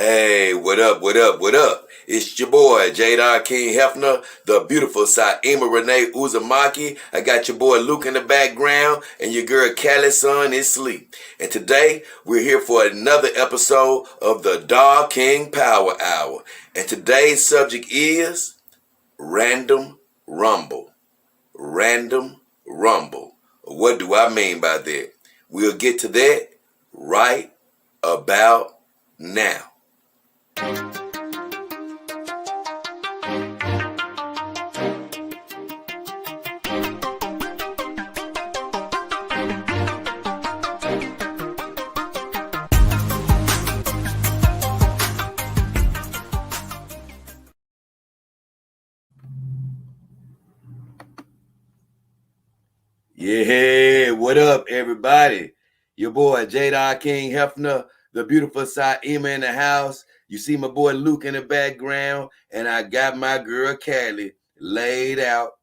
Hey, what up, what up, what up? It's your boy, J. King Hefner, the beautiful Saima Renee Uzumaki. I got your boy Luke in the background, and your girl Callie's son is asleep. And today, we're here for another episode of the Dog King Power Hour. And today's subject is Random Rumble. Random Rumble. What do I mean by that? We'll get to that right about now. Yeah, what up, everybody? Your boy J. King Hefner, the beautiful Saima in the house. You see my boy Luke in the background, and I got my girl Callie laid out,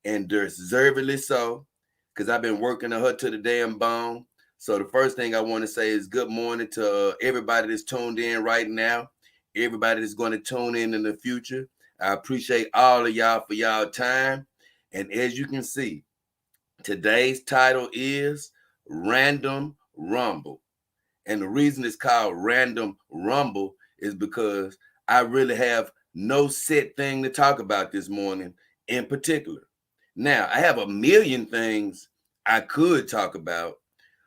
and deservedly so, because I've been working on her to the damn bone. So the first thing I want to say is good morning to everybody that's tuned in right now, everybody that's going to tune in the future. I appreciate all of y'all for y'all time, and as you can see, today's title is Random Rumble. And the reason it's called Random Rumble is because I really have no set thing to talk about this morning in particular. Now, I have a million things I could talk about,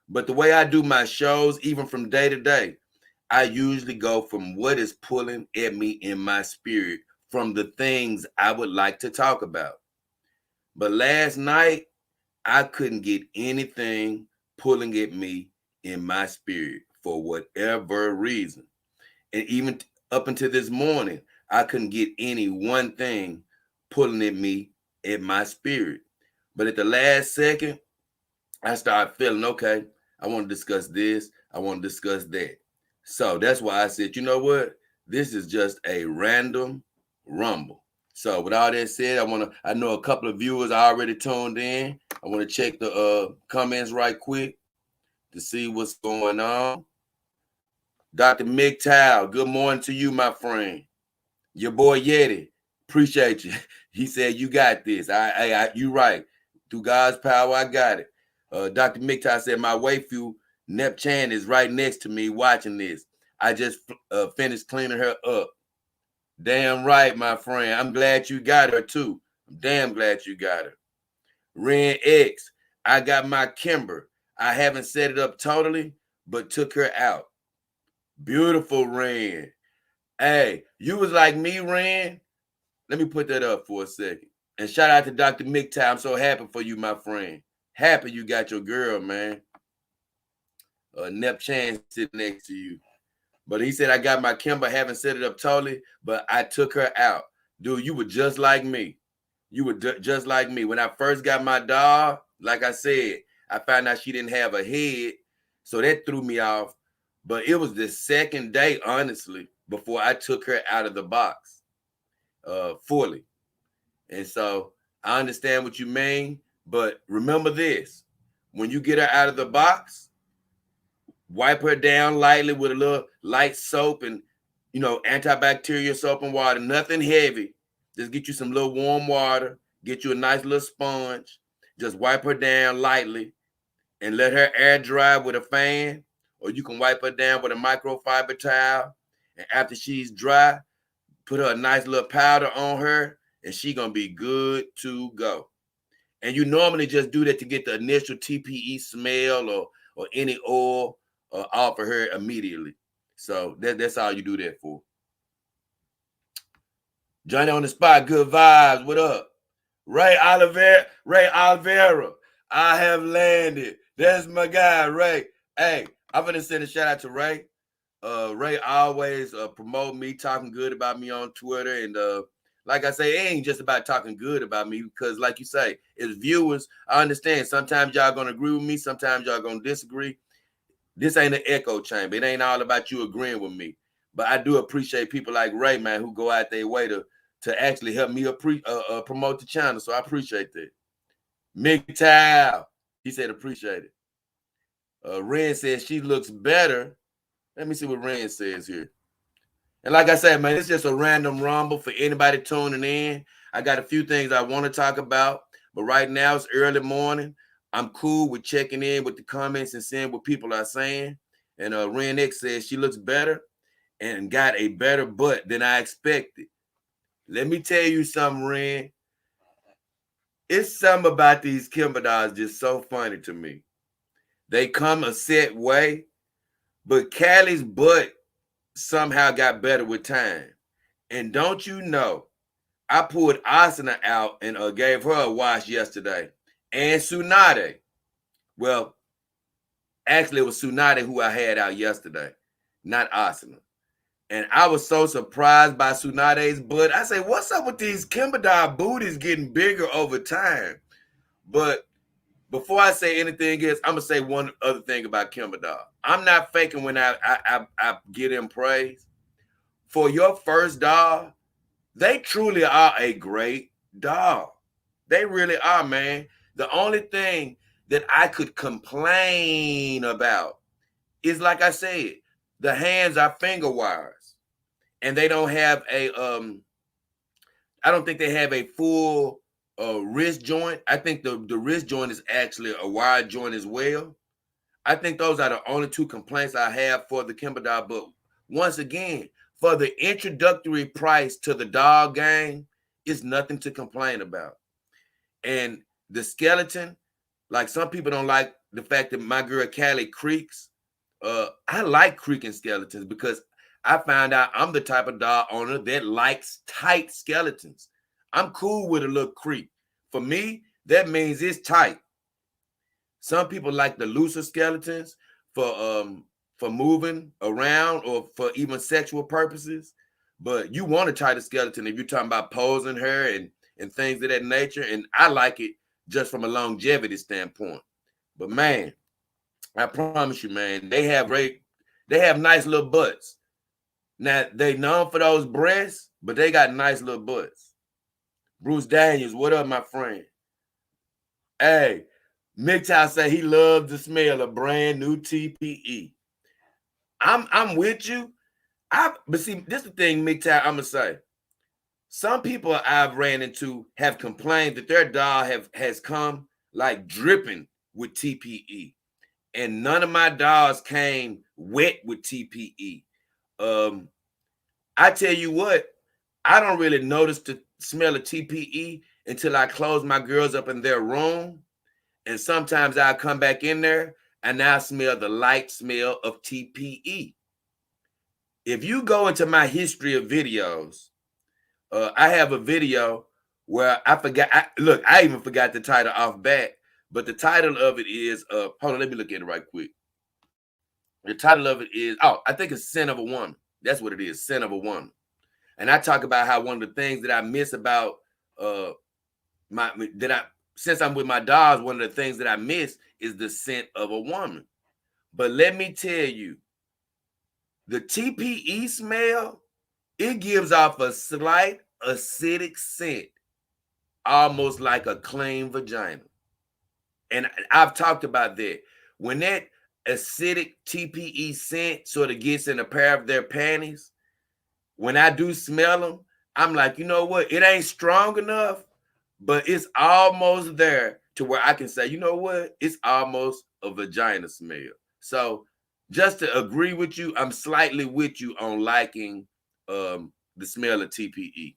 but the way I do my shows, even from day to day, I usually go from what is pulling at me in my spirit from the things I would like to talk about. But last night, I couldn't get anything pulling at me in my spirit for whatever reason. And even up until this morning, I couldn't get any one thing pulling at me in my spirit. But at the last second, I started feeling, okay, I want to discuss this. I want to discuss that. So that's why I said, you know what? This is just a random rumble. So with all that said, I know a couple of viewers already tuned in. I want to check the comments right quick to see what's going on. Dr. McTow, good morning to you, my friend. Your boy Yeti, appreciate you. He said you got this. You right. Through God's power, I got it. Dr. McTow said my waifu Nep Chan is right next to me watching this. I just finished cleaning her up. Damn right, my friend. I'm glad you got her too. I'm damn glad you got her. Ren X, I got my Kimber. I haven't set it up totally, but took her out. Beautiful, Ren. Hey, you was like me, Ren. Let me put that up for a second. And shout out to Dr. McTow. I'm so happy for you, my friend. Happy you got your girl, man. Nep Chan sitting next to you. But he said, I got my Kimber, haven't set it up totally, but I took her out. Dude, you were just like me. You were just like me. When I first got my dog, like I said, I found out she didn't have a head. So that threw me off. But it was the second day, honestly, before I took her out of the box fully. And so I understand what you mean. But remember this. When you get her out of the box, wipe her down lightly with a little light soap and, antibacterial soap and water. Nothing heavy. Just get you some little warm water. Get you a nice little sponge. Just wipe her down lightly and let her air dry with a fan. Or you can wipe her down with a microfiber towel. And after she's dry, put her a nice little powder on her, and she going to be good to go. And you normally just do that to get the initial TPE smell or any oil off of her immediately. So that's all you do that for. Johnny on the spot, good vibes. What up? Ray Oliveira. I have landed. That's my guy, Ray. Hey, I'm gonna send a shout out to Ray. Ray always promote me, talking good about me on Twitter. And like I say, it ain't just about talking good about me because, like you say, as viewers, I understand sometimes y'all gonna agree with me, sometimes y'all gonna disagree. This ain't an echo chamber. It ain't all about you agreeing with me. But I do appreciate people like Ray, man, who go out their way to actually help me promote the channel. So I appreciate that. McTow, he said appreciate it. Ren says she looks better. Let me see what Ren says here. And like I said, man, it's just a random rumble for anybody tuning in. I got a few things I want to talk about, but right now it's early morning. I'm cool with checking in with the comments and seeing what people are saying. And Ren X says she looks better and got a better butt than I expected. Let me tell you something, Ren. It's something about these Kimber dolls just so funny to me. They come a set way, but Callie's butt somehow got better with time. And don't you know, I pulled Asuna out and gave her a wash yesterday. And Tsunade. Well, actually, it was Tsunade who I had out yesterday, not Asuna. And I was so surprised by Tsunade's butt. I say, what's up with these Kimber doll booties getting bigger over time? But before I say anything else, I'm gonna say one other thing about Kimber doll. I'm not faking when I get in praise. For your first doll, they truly are a great doll. They really are, man. The only thing that I could complain about is, like I said, the hands are finger wires, and they don't have a I don't think they have a full wrist joint. I think the wrist joint is actually a wide joint as well. I think those are the only two complaints I have for the Kimber doll. But once again, for the introductory price to the doll game, it's nothing to complain about. And the skeleton, like some people don't like the fact that my girl Callie creaks. I like creaking skeletons because I found out I'm the type of doll owner that likes tight skeletons. I'm cool with a little creak. For me, that means it's tight. Some people like the looser skeletons for moving around or for even sexual purposes. But you want a tighter skeleton if you're talking about posing her and things of that nature. And I like it just from a longevity standpoint. But man, I promise you, man, they have nice little butts. Now they known for those breasts, but they got nice little butts. Bruce Daniels, what up, my friend? Hey, MGTOW say he loves the smell of brand new TPE. I'm with you. But see, this is the thing, MGTOW, I'm gonna say. Some people I've ran into have complained that their doll has come like dripping with TPE. And none of my dolls came wet with TPE. I tell you what, I don't really notice the smell of TPE until I close my girls up in their room. And sometimes I'll come back in there and I smell the light smell of TPE. If you go into my history of videos, I have a video where I forgot. I even forgot the title off bat, but the title of it is, hold on, let me look at it right quick. The title of it is, I think it's Sin of a Woman. That's what it is, Sin of a Woman. And I talk about how one of the things that I miss about since I'm with my dogs, one of the things that I miss is the scent of a woman. But let me tell you, the TPE smell, it gives off a slight acidic scent, almost like a clean vagina. And I've talked about that. When that acidic TPE scent sort of gets in a pair of their panties, when I do smell them, I'm like, you know what? It ain't strong enough, but it's almost there to where I can say, you know what? It's almost a vagina smell. So just to agree with you, I'm slightly with you on liking the smell of TPE.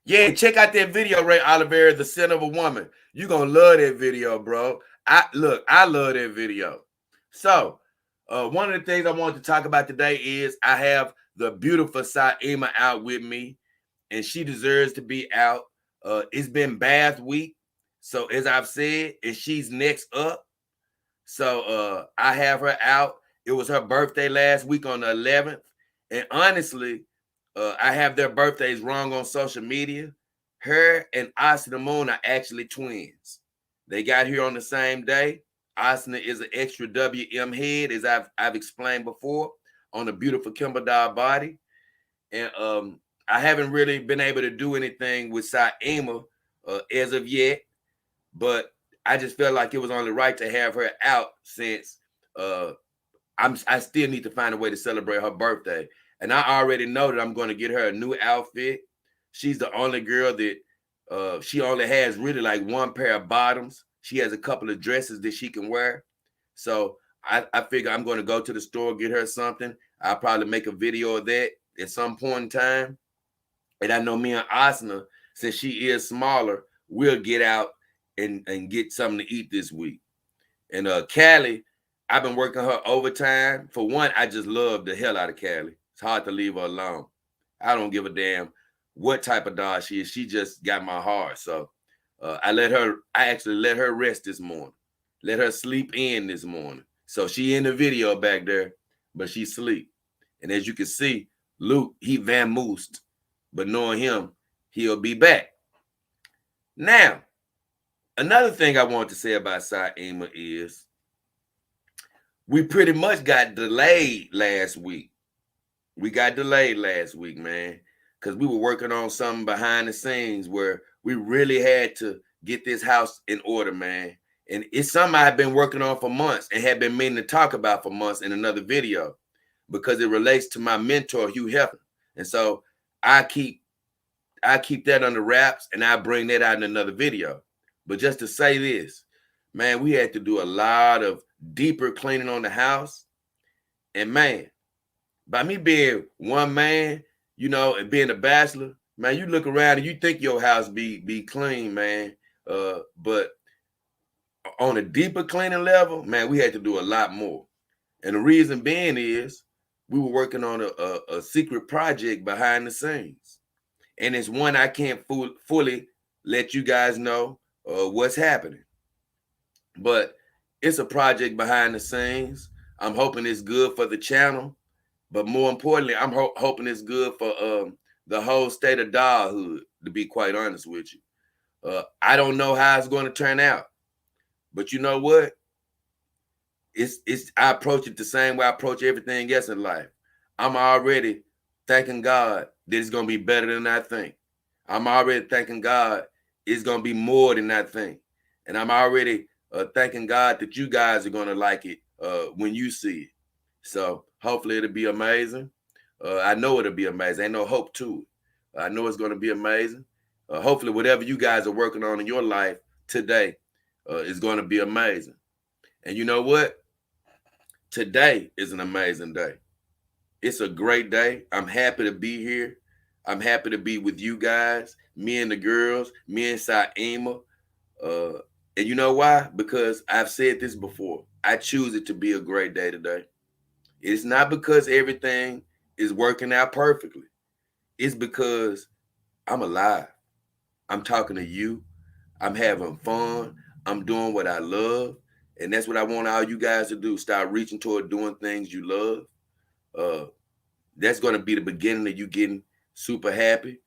Yeah, check out that video, Ray Oliveira, The Scent of a Woman. You're going to love that video, bro. I love that video. So one of the things I wanted to talk about today is I have the beautiful Saima out with me, and she deserves to be out. It's been bath week. So as I've said, and she's next up. So I have her out. It was her birthday last week on the 11th. And honestly, I have their birthdays wrong on social media. Her and Asuna Moon are actually twins. They got here on the same day. Asuna is an extra WM head, as I've explained before, on a beautiful Kimber doll body. And I haven't really been able to do anything with Saima as of yet, but I just felt like it was only right to have her out since I still need to find a way to celebrate her birthday. And I already know that I'm going to get her a new outfit. She's the only girl that she only has really like one pair of bottoms. She has a couple of dresses that she can wear. So I figure I'm going to go to the store, get her something. I'll probably make a video of that at some point in time. And I know me and Asna, since she is smaller, we'll get out and get something to eat this week. And Callie, I've been working her overtime. For one, I just love the hell out of Callie. It's hard to leave her alone. I don't give a damn what type of dog she is. She just got my heart. So I actually let her rest this morning. Let her sleep in this morning. So she in the video back there, but she sleep. And as you can see, Luke, he vamoosed. But knowing him, he'll be back. Now, another thing I want to say about Saima is we pretty much got delayed last week. We got delayed last week, man, because we were working on something behind the scenes where we really had to get this house in order, man. And it's something I've been working on for months and had been meaning to talk about for months in another video because it relates to my mentor, Hugh Hefner. And so I keep that under wraps and I bring that out in another video. But just to say this, man, we had to do a lot of deeper cleaning on the house. And man, by me being one man, and being a bachelor, man, you look around and you think your house be clean, man. But on a deeper cleaning level, man, we had to do a lot more. And the reason being is we were working on a secret project behind the scenes. And it's one I can't fully let you guys know what's happening. But it's a project behind the scenes. I'm hoping it's good for the channel. But more importantly, I'm hoping it's good for the whole state of doghood, to be quite honest with you. I don't know how it's going to turn out. But you know what? I approach it the same way I approach everything else in life. I'm already thanking God that it's going to be better than I think. I'm already thanking God it's going to be more than I think. And I'm already thanking God that you guys are going to like it when you see it. So hopefully it'll be amazing. I know it'll be amazing. Ain't no hope to it. I know it's going to be amazing. Hopefully whatever you guys are working on in your life today is going to be amazing. And you know what? Today is an amazing day. It's a great day. I'm happy to be here. I'm happy to be with you guys, me and the girls, me and Saima. And you know why? Because I've said this before. I choose it to be a great day today. It's not because everything is working out perfectly. It's because I'm alive. I'm talking to you. I'm having fun. I'm doing what I love. And that's what I want all you guys to do. Start reaching toward doing things you love. That's going to be the beginning of you getting super happy.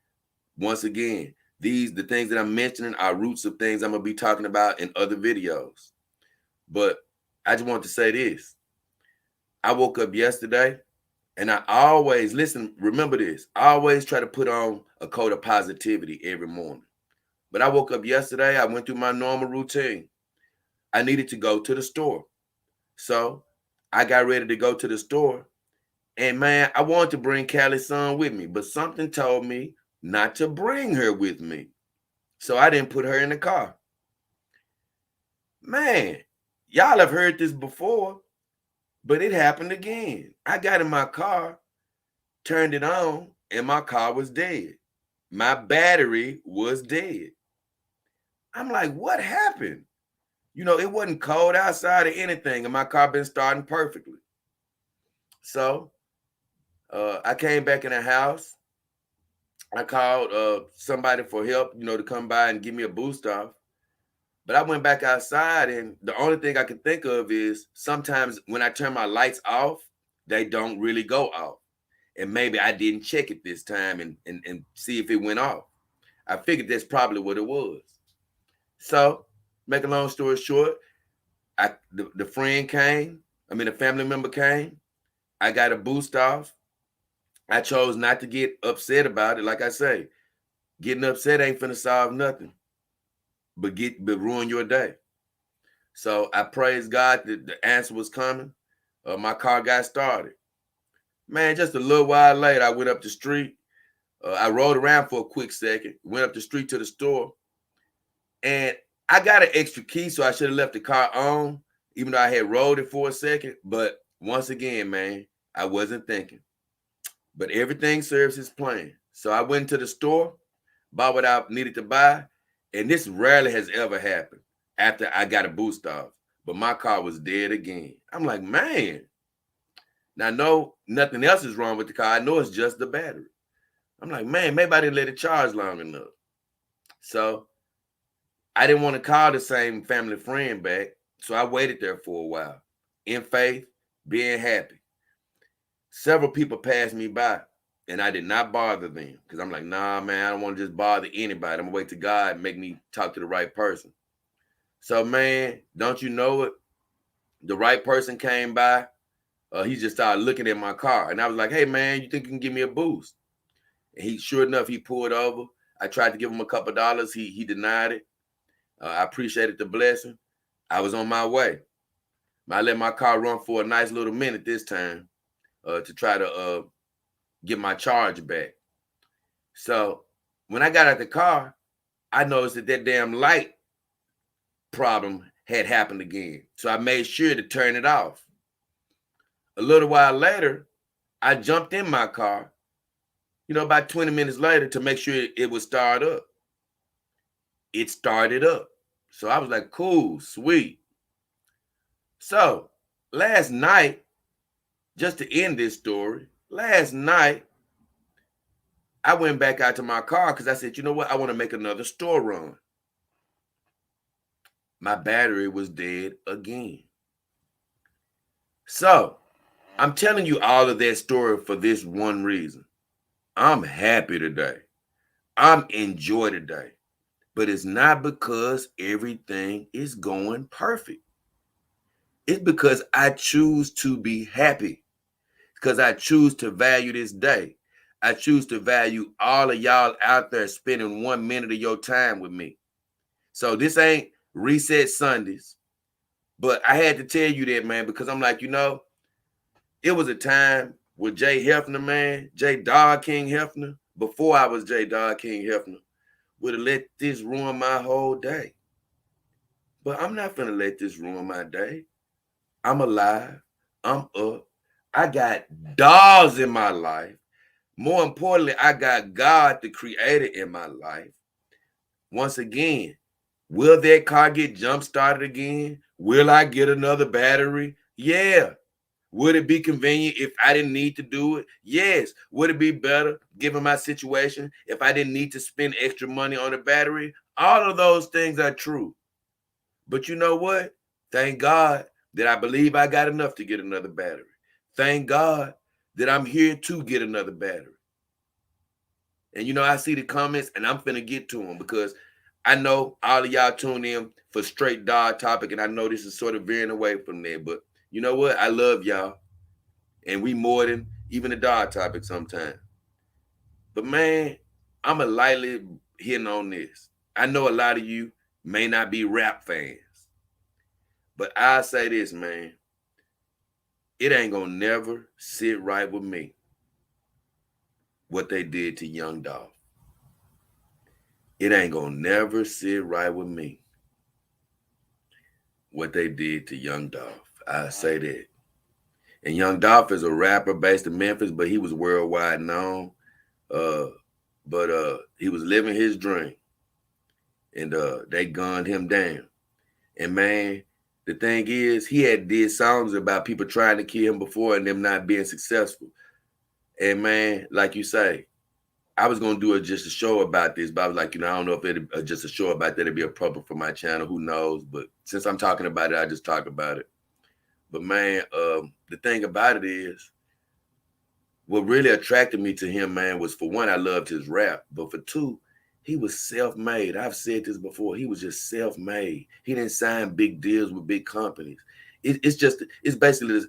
Once again, the things that I'm mentioning are roots of things I'm going to be talking about in other videos. But I just want to say this. I woke up yesterday and I always, remember this, I always try to put on a coat of positivity every morning. But I woke up yesterday, I went through my normal routine. I needed to go to the store. So I got ready to go to the store. And man, I wanted to bring Callie's son with me, but something told me not to bring her with me. So I didn't put her in the car. Man, y'all have heard this before, but it happened again. I got in my car, turned it on, and my car was dead. My battery was dead. I'm like, what happened? It wasn't cold outside or anything, and my car been starting perfectly. So I came back in the house. I called somebody for help, to come by and give me a boost off. But I went back outside, and the only thing I could think of is sometimes when I turn my lights off, they don't really go off. And maybe I didn't check it this time and see if it went off. I figured that's probably what it was. So, make a long story short, the friend came. The family member came. I got a boost off. I chose not to get upset about it. Like I say, getting upset ain't finna solve nothing, but ruin your day. So I praise God that the answer was coming. My car got started. Man, just a little while later, I went up the street. I rode around for a quick second, went up the street to the store, and I got an extra key, so I should have left the car on, even though I had rode it for a second. But once again, man, I wasn't thinking. But everything serves its plan. So I went to the store, bought what I needed to buy, and this rarely has ever happened after I got a boost off. But my car was dead again. I'm like, man. Now, no, nothing else is wrong with the car. I know it's just the battery. I'm like, man, maybe I didn't let it charge long enough. So I didn't want to call the same family friend back. So I waited there for a while in faith, being happy. Several people passed me by and I did not bother them because I'm like, nah, man, I don't want to just bother anybody. I'm going to wait till God make me talk to the right person. So, man, don't you know it? The right person came by. He just started looking at my car. And I was like, hey, man, you think you can give me a boost? And sure enough, he pulled over. I tried to give him a couple of dollars. He denied it. I appreciated the blessing. I was on my way. I let my car run for a nice little minute this time to try to get my charge back. So when I got out the car, I noticed that damn light problem had happened again. So I made sure to turn it off. A little while later, I jumped in my car, about 20 minutes later to make sure it would start up. It started up. So I was like, cool, sweet. So last night, just to end this story, last night, I went back out to my car because I said, you know what? I want to make another store run. My battery was dead again. So I'm telling you all of that story for this one reason. I'm happy today. I'm enjoying today. But it's not because everything is going perfect. It's because I choose to be happy. Because I choose to value this day. I choose to value all of y'all out there spending 1 minute of your time with me. So this ain't Reset Sundays. But I had to tell you that, man, because I'm like, it was a time with Jay Hefner, man, J Dog King Hefner, before I was J Dog King Hefner, would have let this ruin my whole day. But I'm not finna let this ruin my day. I'm alive. I'm up. I got dogs in my life. More importantly, I got God, the creator, in my life. Once again, will that car get jump started again? Will I get another battery? Yeah. Would it be convenient if I didn't need to do it? Yes. Would it be better, given my situation, if I didn't need to spend extra money on a battery? All of those things are true. But you know what? Thank God that I believe I got enough to get another battery. Thank God that I'm here to get another battery. And I see the comments and I'm finna get to them because I know all of y'all tune in for straight dog topic, and I know this is sort of veering away from there, but you know what? I love y'all. And we more than even the dog topic sometimes. But man, I'm a lightly hitting on this. I know a lot of you may not be rap fans. But I say this, man. It ain't gonna never sit right with me what they did to Young Dolph. It ain't gonna never sit right with me what they did to Young Dolph. I say that. And Young Dolph is a rapper based in Memphis, but he was worldwide known. But he was living his dream. And they gunned him down. And man, the thing is, he had did songs about people trying to kill him before and them not being successful. And man, like you say, I was gonna do just a show about this, but I was like, I don't know if it just a show about that it'd be appropriate for my channel. Who knows? But since I'm talking about it, I just talk about it. But man, the thing about it is, what really attracted me to him, man, was for one, I loved his rap, but for two, he was self-made. I've said this before. He was just self-made. He didn't sign big deals with big companies. It's basically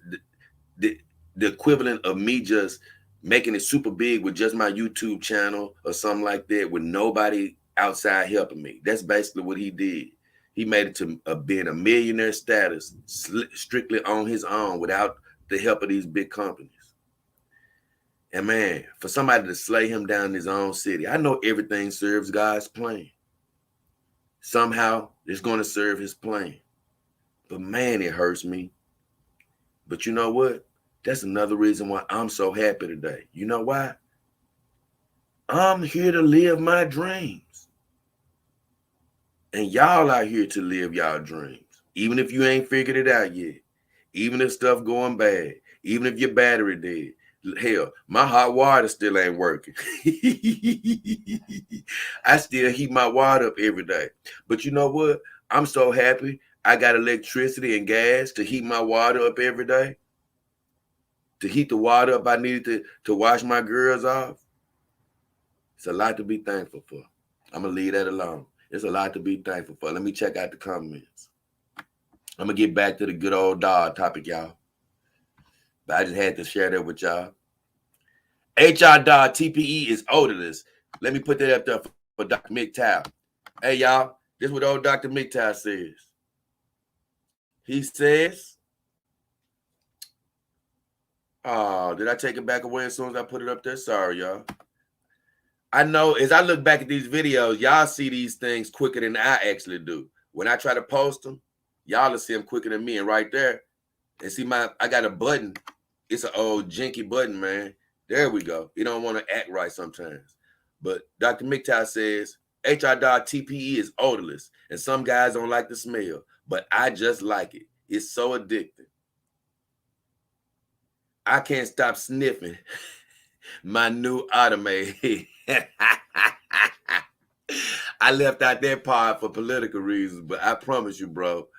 the equivalent of me just making it super big with just my YouTube channel or something like that with nobody outside helping me. That's basically what he did. He made it to being a millionaire status strictly on his own without the help of these big companies. And man, for somebody to slay him down in his own city, I know everything serves God's plan. Somehow it's going to serve his plan. But man, it hurts me. But you know what? That's another reason why I'm so happy today. You know why? I'm here to live my dreams. And y'all are here to live y'all dreams. Even if you ain't figured it out yet. Even if stuff going bad. Even if your battery dead. Hell, my hot water still ain't working. I still heat my water up every day. But you know what? I'm so happy I got electricity and gas to heat my water up every day. To heat the water up I needed to wash my girls off. It's a lot to be thankful for. I'm going to leave that alone. It's a lot to be thankful for. Let me check out the comments. I'm going to get back to the good old dog topic, y'all. But I just had to share that with y'all. HR dog TPE is odorless. Let me put that up there for Dr. McTow. Hey, y'all, this is what old Dr. McTow says. He says, oh, did I take it back away as soon as I put it up there? Sorry, y'all. I know as I look back at these videos, y'all see these things quicker than I actually do. When I try to post them, y'all will see them quicker than me. And right there, and see I got a button. It's an old jinky button, man. There we go. You don't want to act right sometimes. But Dr. McTow says, HR.TPE is odorless, and some guys don't like the smell, but I just like it. It's so addicting. I can't stop sniffing my new automated. I left out that part for political reasons, but I promise you, bro.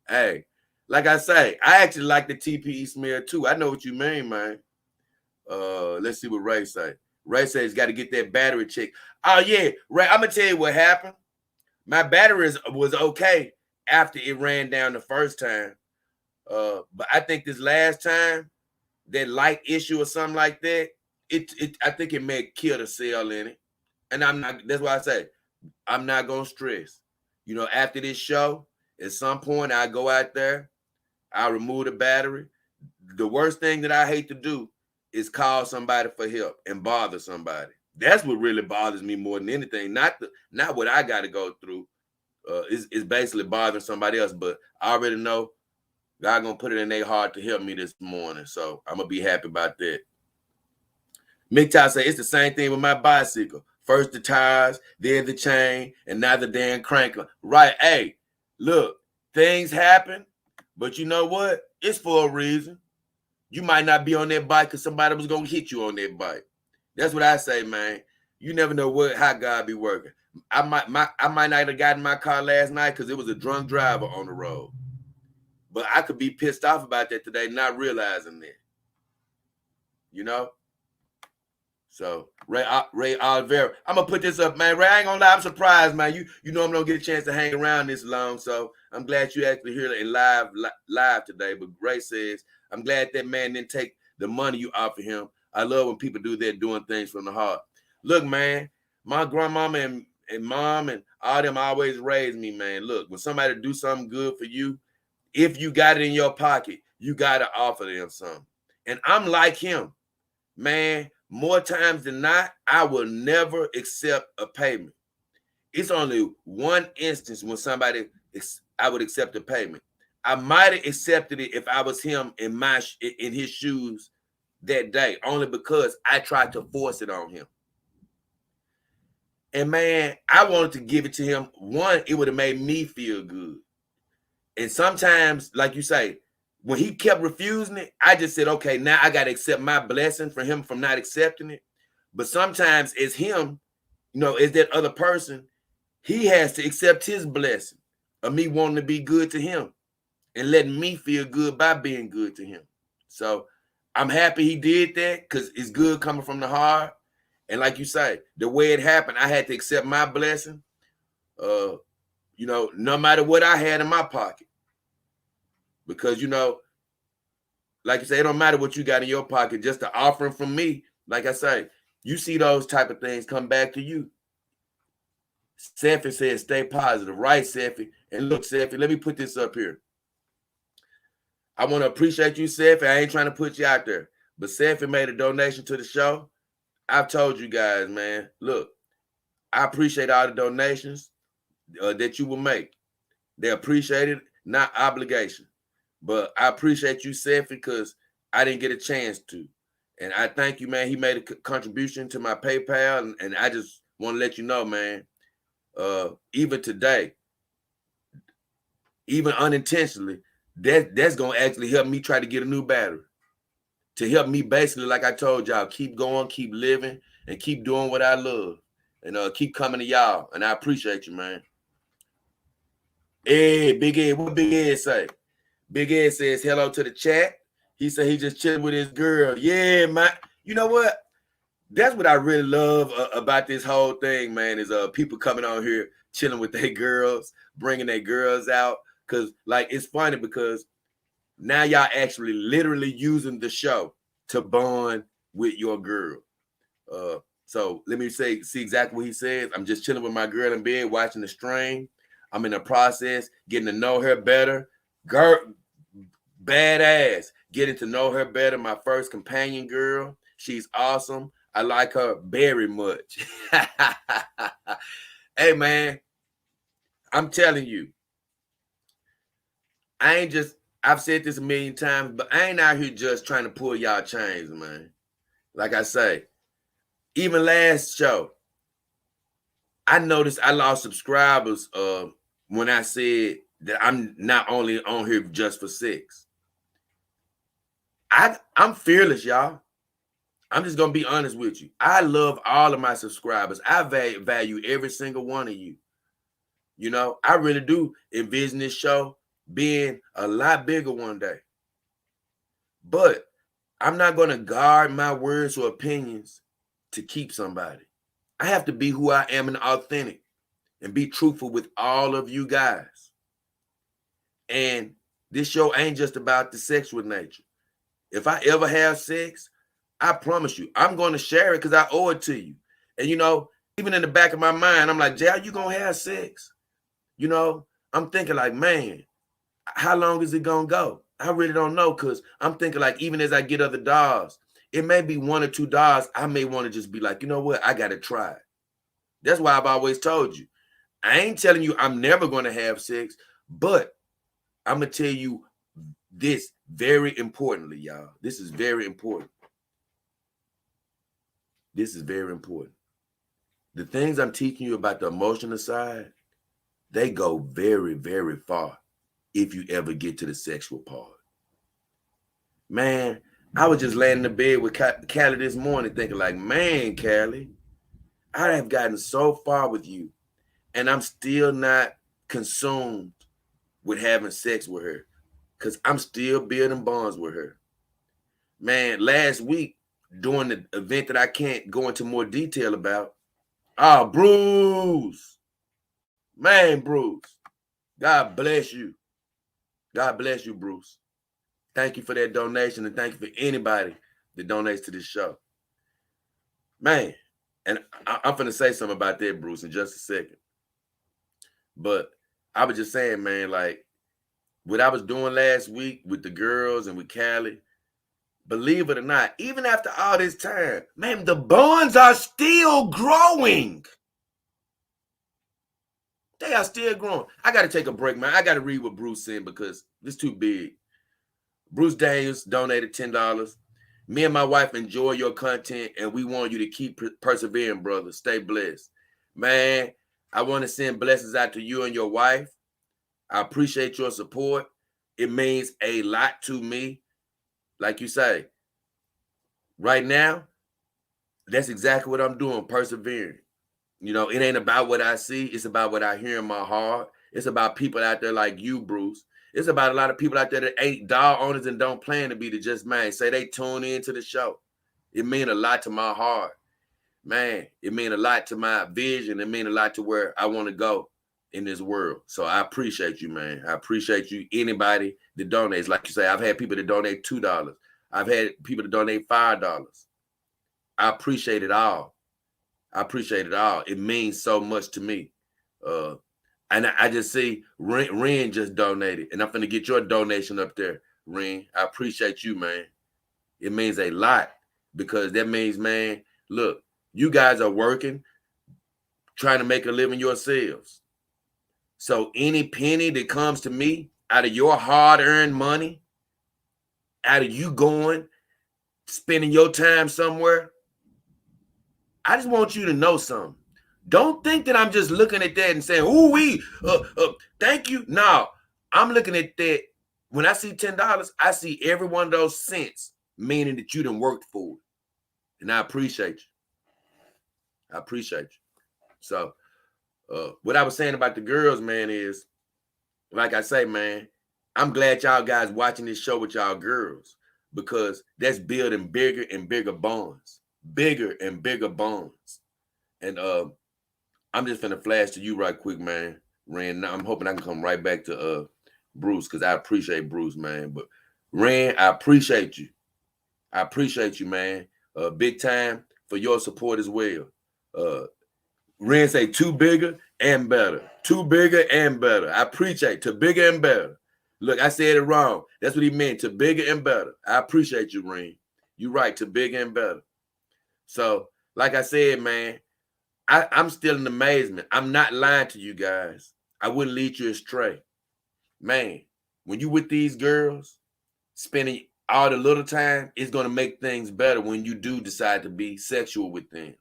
Hey, like I say, I actually like the TPE smell too. I know what you mean, man. Let's see what Ray say. Ray says he's got to get that battery checked. Oh yeah, Ray, I'm gonna tell you what happened. My battery was okay after it ran down the first time. But I think this last time, that light issue or something like that, I think it may kill the cell in it. And I'm not, that's why I say I'm not gonna stress. You know, after this show, at some point I go out there, I'll remove the battery. The worst thing that I hate to do is call somebody for help and bother somebody. That's what really bothers me more than anything. Not what I got to go through. It's basically bothering somebody else. But I already know God gonna put it in their heart to help me this morning. So I'm gonna be happy about that. McTow say it's the same thing with my bicycle. First the tires, then the chain, and now the damn crank. Right? Hey, look, things happen, but you know what? It's for a reason. You might not be on that bike because somebody was gonna hit you on that bike. That's what I say, man. You never know how God be working. I might not have gotten in my car last night because it was a drunk driver on the road. But I could be pissed off about that today, not realizing that. You know? So Ray Oliveira, I'm gonna put this up, man. Ray, I ain't gonna lie, I'm surprised, man. You know I'm gonna get a chance to hang around this long, so I'm glad you actually hear it live today. But Ray says, I'm glad that man didn't take the money you offer him. I love when people do that, doing things from the heart. Look, man, my grandmama and mom and all them always raised me, man. Look, when somebody do something good for you, if you got it in your pocket, you gotta offer them something. And I'm like him, man. More times than not, I will never accept a payment. It's only one instance when I would accept a payment. I might have accepted it if I was him in his shoes that day, only because I tried to force it on him. And man, I wanted to give it to him. One, it would have made me feel good. And sometimes, like you say, when he kept refusing it, I just said, okay, now I got to accept my blessing for him from not accepting it. But sometimes it's him, as that other person, he has to accept his blessing of me wanting to be good to him and letting me feel good by being good to him. So I'm happy he did that because it's good coming from the heart. And like you say, the way it happened, I had to accept my blessing, no matter what I had in my pocket. Because, like you say, it don't matter what you got in your pocket, just the offering from me. Like I say, you see those type of things come back to you. Seffi says, stay positive. Right, Seffi? And look, Seffi, let me put this up here. I want to appreciate you, Seth. I ain't trying to put you out there, but Seth made a donation to the show. I've told you guys, man, look, I appreciate all the donations that you will make. They're appreciated, not obligation. But I appreciate you, Seth, because I didn't get a chance to. And I thank you, man. He made a contribution to my PayPal. And I just want to let you know, man, even today, even unintentionally, that's going to actually help me try to get a new battery. To help me basically, like I told y'all, keep going, keep living, and keep doing what I love. And keep coming to y'all. And I appreciate you, man. Hey, Big Ed, what Big Ed say? Big Ed says hello to the chat. He said he just chilling with his girl. Yeah, man. You know what? That's what I really love about this whole thing, man, is people coming on here chilling with their girls, bringing their girls out. Because, like, it's funny because now y'all actually literally using the show to bond with your girl. So let me see exactly what he says. I'm just chilling with my girl in bed, watching the stream. I'm in the process, getting to know her better. Girl, badass, getting to know her better. My first companion girl. She's awesome. I like her very much. Hey, man, I'm telling you, I've said this a million times, but I ain't out here just trying to pull y'all chains, man. Like I say, even last show, I noticed I lost subscribers when I said that I'm not only on here just for sex. I'm fearless, y'all. I'm just going to be honest with you. I love all of my subscribers. I value every single one of you. You know, I really do envision this show being a lot bigger one day. But I'm not going to guard my words or opinions to keep somebody. I have to be who I am and authentic and be truthful with all of you guys. And this show ain't just about the sexual nature. If I ever have sex, I promise you, I'm going to share it because I owe it to you. And, you know, even in the back of my mind, I'm like, Jay, are you going to have sex? You know, I'm thinking like, man, how long is it going to go? I really don't know because I'm thinking like, even as I get other dolls, it may be 1 or 2 dolls. I may want to just be like, you know what? I got to try it. That's why I've always told you. I ain't telling you I'm never going to have sex, but I'm going to tell you this very importantly, y'all. This is very important. This is very important. The things I'm teaching you about the emotional side, they go very, very far if you ever get to the sexual part. Man, I was just laying in the bed with Callie this morning thinking like, man, Callie, I have gotten so far with you and I'm still not consumed with having sex with her because I'm still building bonds with her. Man, last week during the event that I can't go into more detail about, Bruce. Man, Bruce. God bless you. God bless you, Bruce. Thank you for that donation and thank you for anybody that donates to this show. Man, and I'm going to say something about that, Bruce, in just a second. But I was just saying, man, like what I was doing last week with the girls and with Callie, believe it or not, even after all this time, man, the bonds are still growing. They are still growing. I got to take a break, man. I got to read what Bruce said because it's too big. Bruce Daniels donated $10. Me and my wife enjoy your content, and we want you to keep persevering, brother. Stay blessed. Man, I want to send blessings out to you and your wife. I appreciate your support. It means a lot to me. Like you say, right now, that's exactly what I'm doing, persevering. You know, it ain't about what I see. It's about what I hear in my heart. It's about people out there like you, Bruce. It's about a lot of people out there that ain't dog owners and don't plan to be the just man. Say they tune into the show. It mean a lot to my heart. Man, it mean a lot to my vision. It mean a lot to where I want to go in this world. So I appreciate you, man. I appreciate you. Anybody that donates. Like you say, I've had people that donate $2. I've had people that donate $5. I appreciate it all. I appreciate it all. It means so much to me. And I just see Ren just donated, and I'm finna get your donation up there. Ren. I appreciate you, man. It means a lot because that means, man, look, you guys are working, trying to make a living yourselves. So any penny that comes to me out of your hard-earned money, out of you going, spending your time somewhere, I just want you to know something. Don't think that I'm just looking at that and saying, thank you. No, I'm looking at that. When I see $10, I see every one of those cents, meaning that you done worked for it. And I appreciate you. I appreciate you. So what I was saying about the girls, man, is, like I say, man, I'm glad y'all guys watching this show with y'all girls because that's building bigger and bigger bonds. Bigger and bigger bonds. And I'm just finna flash to you right quick, man. Ren, now I'm hoping I can come right back to Bruce because I appreciate Bruce, man. But Ren, I appreciate you. I appreciate you, man. Big time for your support as well. Ren say too bigger and better. Too bigger and better. I appreciate to bigger and better. Look, I said it wrong. That's what he meant, to bigger and better. I appreciate you, Ren. You're right, to bigger and better. So, like I said, man, I'm still in amazement. I'm not lying to you guys. I wouldn't lead you astray. Man, when you with these girls, spending all the little time, it's going to make things better when you do decide to be sexual with them.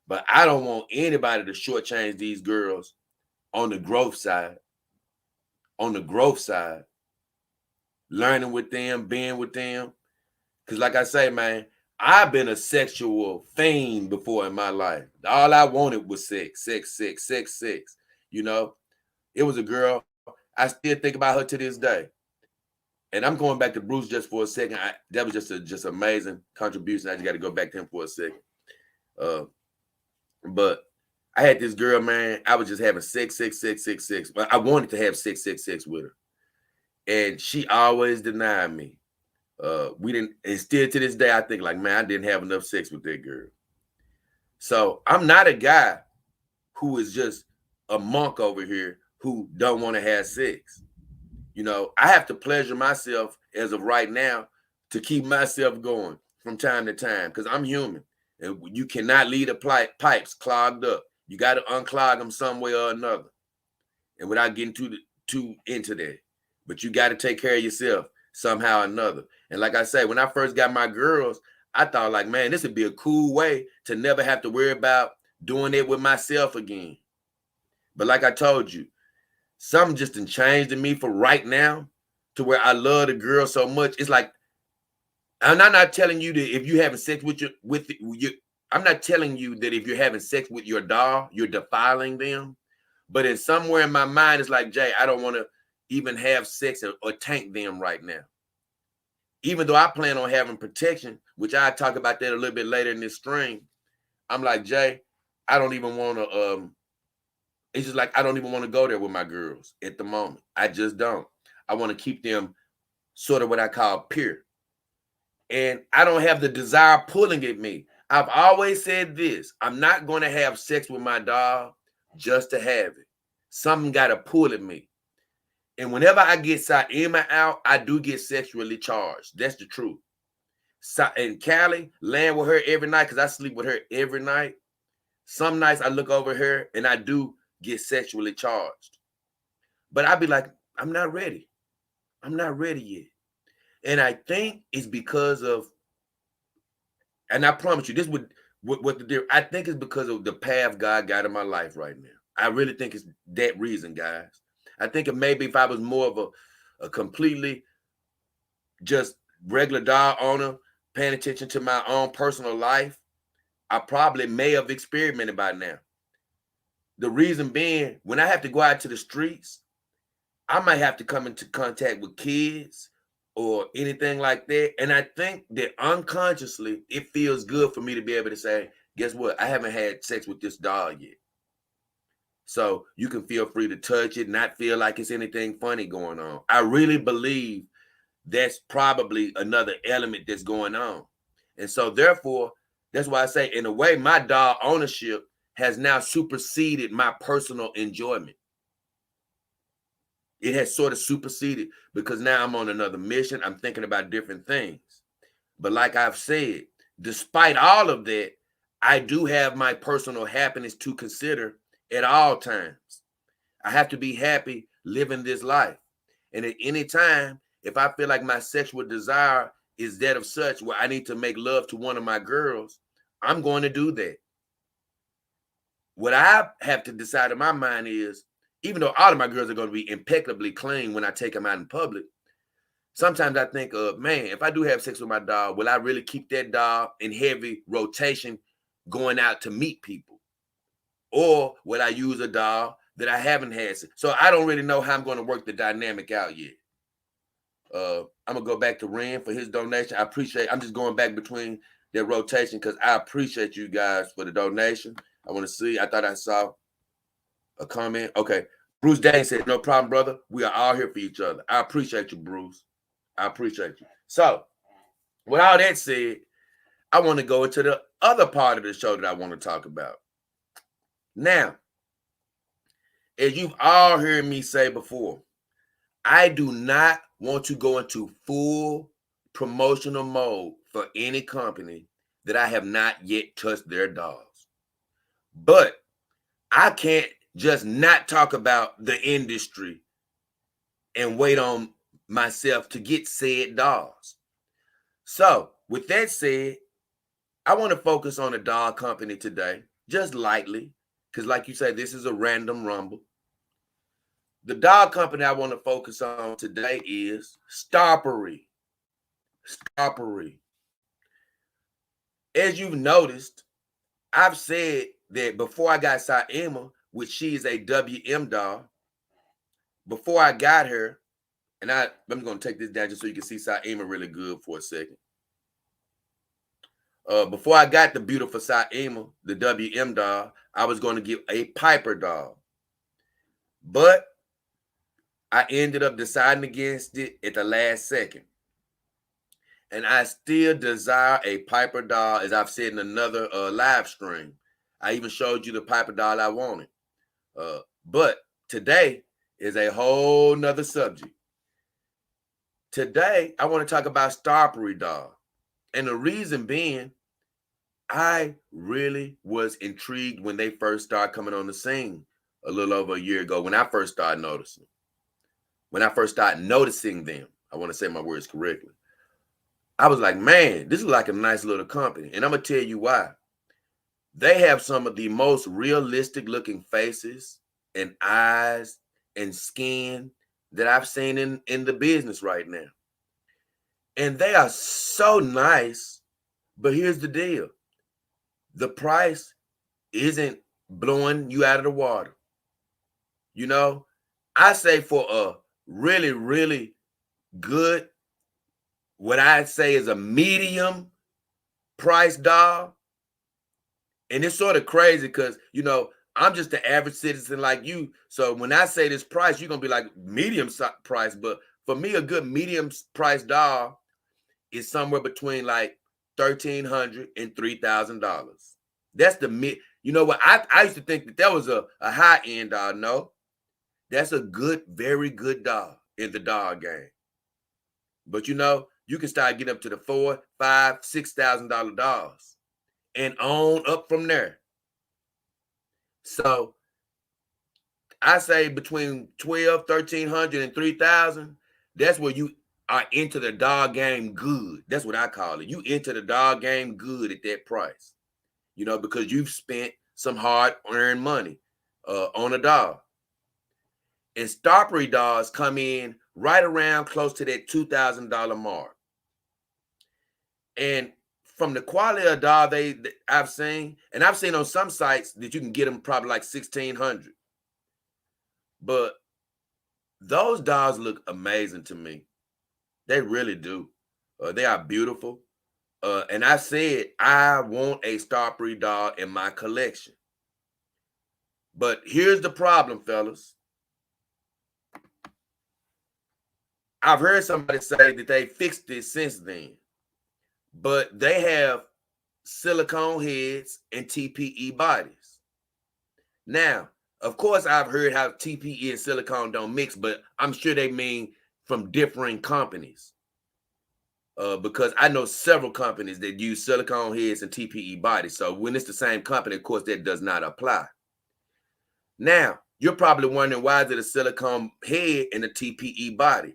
But I don't want anybody to shortchange these girls on the growth side. On the growth side. Learning with them, being with them. Because like I say, man, I've been a sexual fiend before in my life. All I wanted was sex. You know, it was a girl. I still think about her to this day. And I'm going back to Bruce just for a second. That was just amazing contribution. I just got to go back to him for a second. But I had this girl, man. I was just having sex. But I wanted to have sex with her. And she always denied me. We didn't, and still to this day, I think like, man, I didn't have enough sex with that girl. So I'm not a guy who is just a monk over here who don't want to have sex. You know, I have to pleasure myself as of right now to keep myself going from time to time because I'm human. And you cannot leave the pipes clogged up. You got to unclog them some way or another. And without getting too into that. But you got to take care of yourself somehow or another. And like I say, when I first got my girls, I thought like, man, this would be a cool way to never have to worry about doing it with myself again. But like I told you, something just done changed in me for right now to where I love the girl so much. It's like, and I'm not telling you that if you're having sex I'm not telling you that if you're having sex with your doll, you're defiling them. But in somewhere in my mind, it's like, Jay, I don't want to even have sex or tank them right now. Even though I plan on having protection, which I talk about that a little bit later in this stream, I'm like, Jay, I don't even want to, it's just like, I don't even want to go there with my girls at the moment. I just don't. I want to keep them sort of what I call pure. And I don't have the desire pulling at me. I've always said this. I'm not going to have sex with my dog just to have it. Something got to pull at me. And whenever I get Saima out, I do get sexually charged. That's the truth. And Callie, laying with her every night, because I sleep with her every night. Some nights I look over her and I do get sexually charged. But I be like, I'm not ready. I'm not ready yet. And I think it's because of, and I promise you, this would what the deal. I think it's because of the path God got in my life right now. I really think it's that reason, guys. I think it maybe if I was more of a completely just regular dog owner, paying attention to my own personal life, I probably may have experimented by now. The reason being, when I have to go out to the streets, I might have to come into contact with kids or anything like that. And I think that unconsciously, it feels good for me to be able to say, guess what? I haven't had sex with this dog yet. So you can feel free to touch it, not feel like it's anything funny going on. I really believe that's probably another element that's going on. And so therefore, that's why I say, in a way, my dog ownership has now superseded my personal enjoyment. It has sort of superseded because now I'm on another mission. I'm thinking about different things. But like I've said, despite all of that, I do have my personal happiness to consider at all times. I have to be happy living this life. And at any time, if I feel like my sexual desire is that of such where I need to make love to one of my girls, I'm going to do that. What I have to decide in my mind is, even though all of my girls are going to be impeccably clean when I take them out in public, sometimes I think of, man, if I do have sex with my dog, will I really keep that dog in heavy rotation going out to meet people? Or will I use a dog that I haven't had sex? So I don't really know how I'm going to work the dynamic out yet. I'm going to go back to Ren for his donation. I'm just going back between their rotation because I appreciate you guys for the donation. I want to see. I thought I saw a comment. Okay. Bruce Dane said, no problem, brother. We are all here for each other. I appreciate you, Bruce. I appreciate you. So, with all that said, I want to go into the other part of the show that I want to talk about. Now, as you've all heard me say before, I do not want to go into full promotional mode for any company that I have not yet touched their dogs. But I can't just not talk about the industry and wait on myself to get said dogs. So, with that said, I want to focus on a dog company today, just lightly, because like you say, this is a random rumble. The dog company I want to focus on today is Stoppary. Stoppary. As you've noticed, I've said that before I got Saima, which she is a WM dog, before I got her, and I'm going to take this down just so you can see Saima really good for a second. Before I got the beautiful Saima, the WM dog, I was going to get a Piper dog. But I ended up deciding against it at the last second. And I still desire a Piper dog, as I've said in another live stream. I even showed you the Piper dog I wanted. But today is a whole nother subject. Today, I want to talk about Stoppary dog. And the reason being, I really was intrigued when they first started coming on the scene a little over a year ago when I first started noticing. When I first started noticing them, I want to say my words correctly. I was like, man, this is like a nice little company. And I'm going to tell you why. They have some of the most realistic looking faces and eyes and skin that I've seen in the business right now. And they are so nice. But here's the deal. The price isn't blowing you out of the water. You know, I say for a really, really good, what I'd say is a medium price dog. And it's sort of crazy because, you know, I'm just an average citizen like you. So when I say this price, you're going to be like medium price. But for me, a good medium price dog is somewhere between like $1,300 and $3,000. That's the mid. You know what? I used to think that was a high end dog. No, that's a good, very good dog in the dog game. But you know, you can start getting up to the $4,000, $5,000, $6,000 dogs and on up from there. So I say between $1,200, $1,300, and $3,000. That's where you are into the dog game good. That's what I call it. You into the dog game good at that price. You know, because you've spent some hard-earned money on a dog. And Stoppary dogs come in right around close to that $2,000 mark. And from the quality of dog I've seen, and I've seen on some sites that you can get them probably like $1,600. But those dogs look amazing to me. They really do. They are beautiful. And I said, I want a Stoppary dog in my collection. But here's the problem, fellas. I've heard somebody say that they fixed this since then. But they have silicone heads and TPE bodies. Now, Of course, I've heard how TPE and silicone don't mix, but I'm sure they mean from differing companies. Because I know several companies that use silicone heads and TPE bodies. So when it's the same company, of course, that does not apply. Now, you're probably wondering, why is it a silicone head and a TPE body?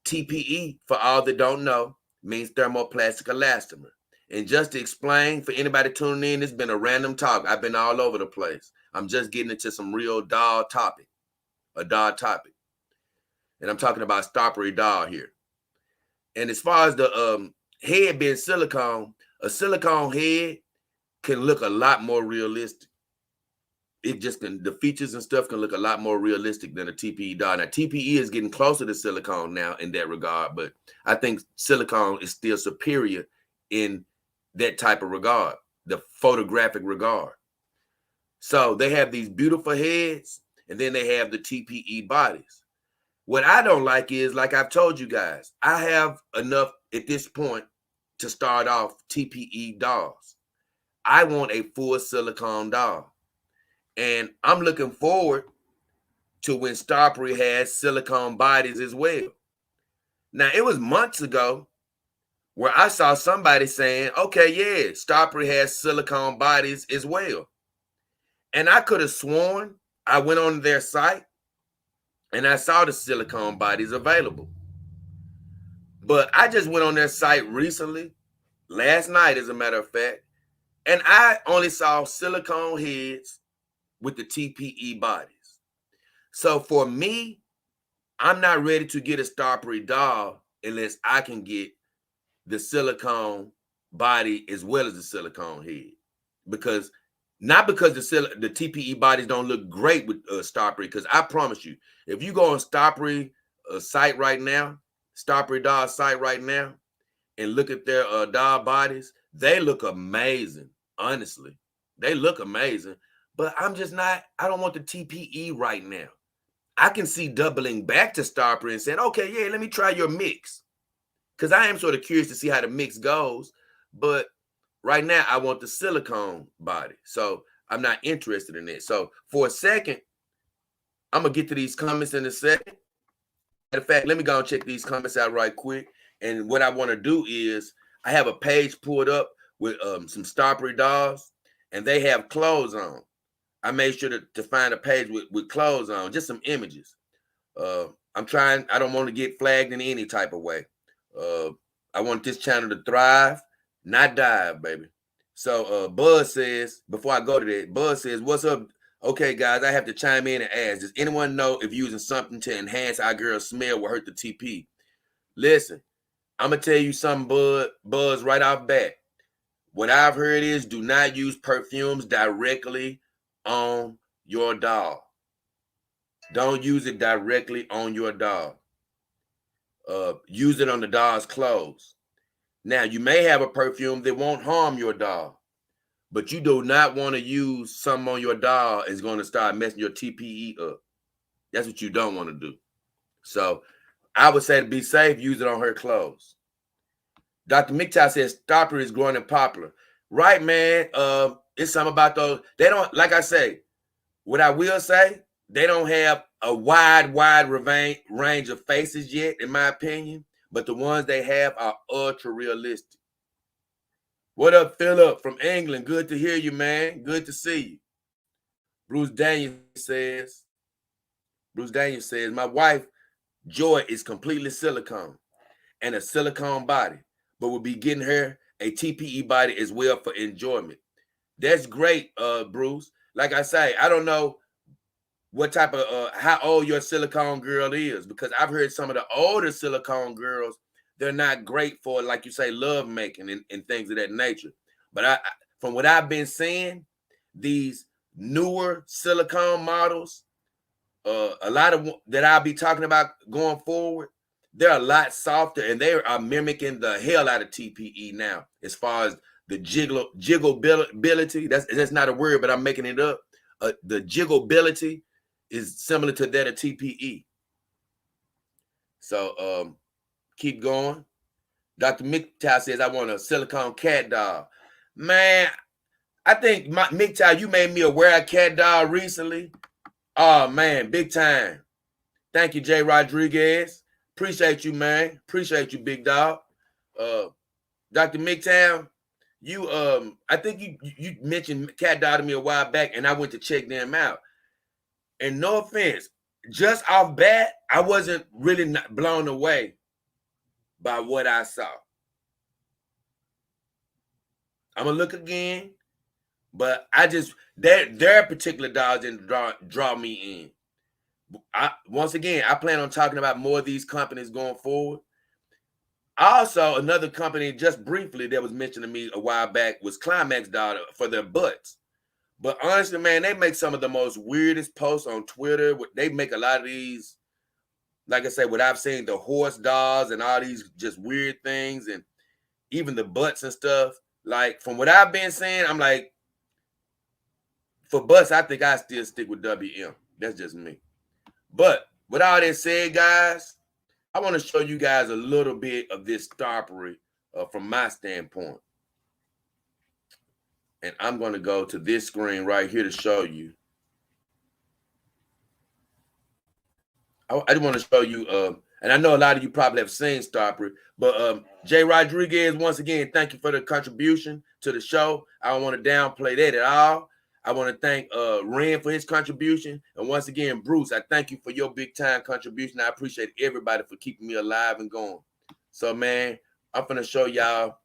TPE, for all that don't know, means thermoplastic elastomer. And just to explain for anybody tuning in, it's been a random talk. I've been all over the place. I'm just getting into some real doll topic, a doll topic. And I'm talking about Stoppary doll here. And as far as the head being silicone, a silicone head can look a lot more realistic. It just can, the features and stuff can look a lot more realistic than a TPE doll. Now, TPE is getting closer to silicone now in that regard, but I think silicone is still superior in that type of regard, the photographic regard. So they have these beautiful heads, and then they have the TPE bodies. What I don't like is, like I've told you guys, I have enough at this point to start off TPE dolls. I want a full silicone doll. And I'm looking forward to when Stoppary has silicone bodies as well. Now, it was months ago where I saw somebody saying, okay, yeah, Stoppary has silicone bodies as well. And I could have sworn I went on their site and I saw the silicone bodies available. But I just went on their site recently, last night, as a matter of fact, and I only saw silicone heads with the TPE bodies. So for me, I'm not ready to get a Stoppary doll unless I can get the silicone body as well as the silicone head. Because not because the TPE bodies don't look great with Stoppary, because I promise you, if you go on Stoppary site right now, Stoppary doll site right now, and look at their doll bodies, they look amazing. Honestly, they look amazing. But I'm just not, I don't want the TPE right now. I can see doubling back to Stoppary and saying, okay, yeah, let me try your mix. Because I am sort of curious to see how the mix goes. But right now, I want the silicone body. So I'm not interested in it. So for a second, I'm going to get to these comments in a second. Matter of fact, let me go and check these comments out right quick. And what I want to do is, I have a page pulled up with some Stoppary dolls, and they have clothes on. I made sure to find a page with clothes on, just some images. I'm trying, I don't want to get flagged in any type of way. I want this channel to thrive, not die, baby. So Buzz says, before I go to that, Buzz says, what's up? Okay, guys, I have to chime in and ask, does anyone know if using something to enhance our girl's smell will hurt the TP? Listen, I'm going to tell you something, Buzz, right off bat. What I've heard is, do not use perfumes directly on your doll. Don't use it directly on your doll. Use it on the doll's clothes. Now, you may have a perfume that won't harm your doll, but you do not want to use something on your doll is going to start messing your TPE up. That's what you don't want to do. So I would say, to be safe, use it on her clothes. Dr. McTow says Stoppary is growing and popular. Right, man. It's something about those. They don't, like I say, what I will say, they don't have a wide range of faces yet, in my opinion. But the ones they have are ultra realistic. What up, Philip from England? Good to hear you, man. Good to see you. Bruce Daniels says, my wife, Joy, is completely silicone and a silicone body, but we'll be getting her a TPE body as well for enjoyment. That's great, Bruce. Like I say, I don't know what type of, how old your silicone girl is, because I've heard some of the older silicone girls, they're not great for, like you say, love making and things of that nature. But from what I've been seeing, these newer silicone models, a lot of that I'll be talking about going forward, they're a lot softer, and they are mimicking the hell out of TPE now, as far as the jiggleability. That's not a word, but I'm making it up. The jiggleability is similar to that of TPE. So keep going. Dr. McTow says, I want a silicone cat doll. Man, I think McTow, you made me aware of cat doll recently. Oh man, big time. Thank you, Jay Rodriguez. Appreciate you, man. Appreciate you, big dog. Dr. McTown, you I think you mentioned Cat Dog to me a while back, and I went to check them out. And no offense, just off bat, I wasn't really not blown away by what I saw. I'm gonna look again, but I just their particular dogs didn't draw me in. Once again, I plan on talking about more of these companies going forward. Also, another company, just briefly, that was mentioned to me a while back was Climax Dog for their butts. But honestly, man, they make some of the most weirdest posts on Twitter. They make a lot of these, like I said, what I've seen, the horse dolls and all these just weird things, and even the butts and stuff. Like, from what I've been saying, I'm like, for butts, I think I still stick with WM. That's just me. But with all that said, guys, I want to show you guys a little bit of this Stoppary from my standpoint. And I'm going to go to this screen right here to show you. I just want to show you, and I know a lot of you probably have seen Stoppary, but Jay Rodriguez, once again, thank you for the contribution to the show. I don't want to downplay that at all. I want to thank Ren for his contribution. And once again, Bruce, I thank you for your big time contribution. I appreciate everybody for keeping me alive and going. So, man, I'm going to show y'all.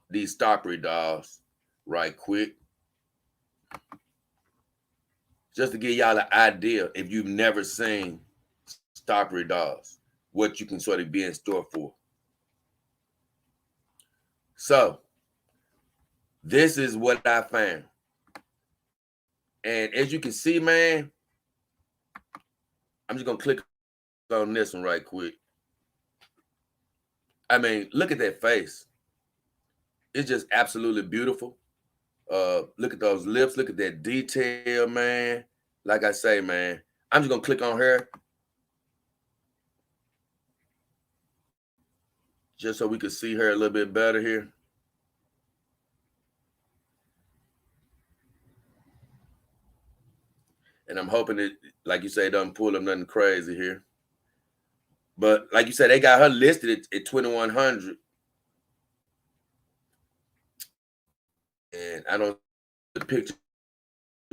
These Stoppary dolls right quick. Just to give y'all an idea, if you've never seen Stoppary dolls, what you can sort of be in store for. So, this is what I found. And as you can see, man, I'm just going to click on this one right quick. I mean, look at that face. It's just absolutely beautiful. Look at those lips. Look at that detail, man. Like I say, man, I'm just going to click on her just so we can see her a little bit better here. And I'm hoping it, like you say, it doesn't pull up nothing crazy here. But like you said, they got her listed at 2,100. And I don't the picture.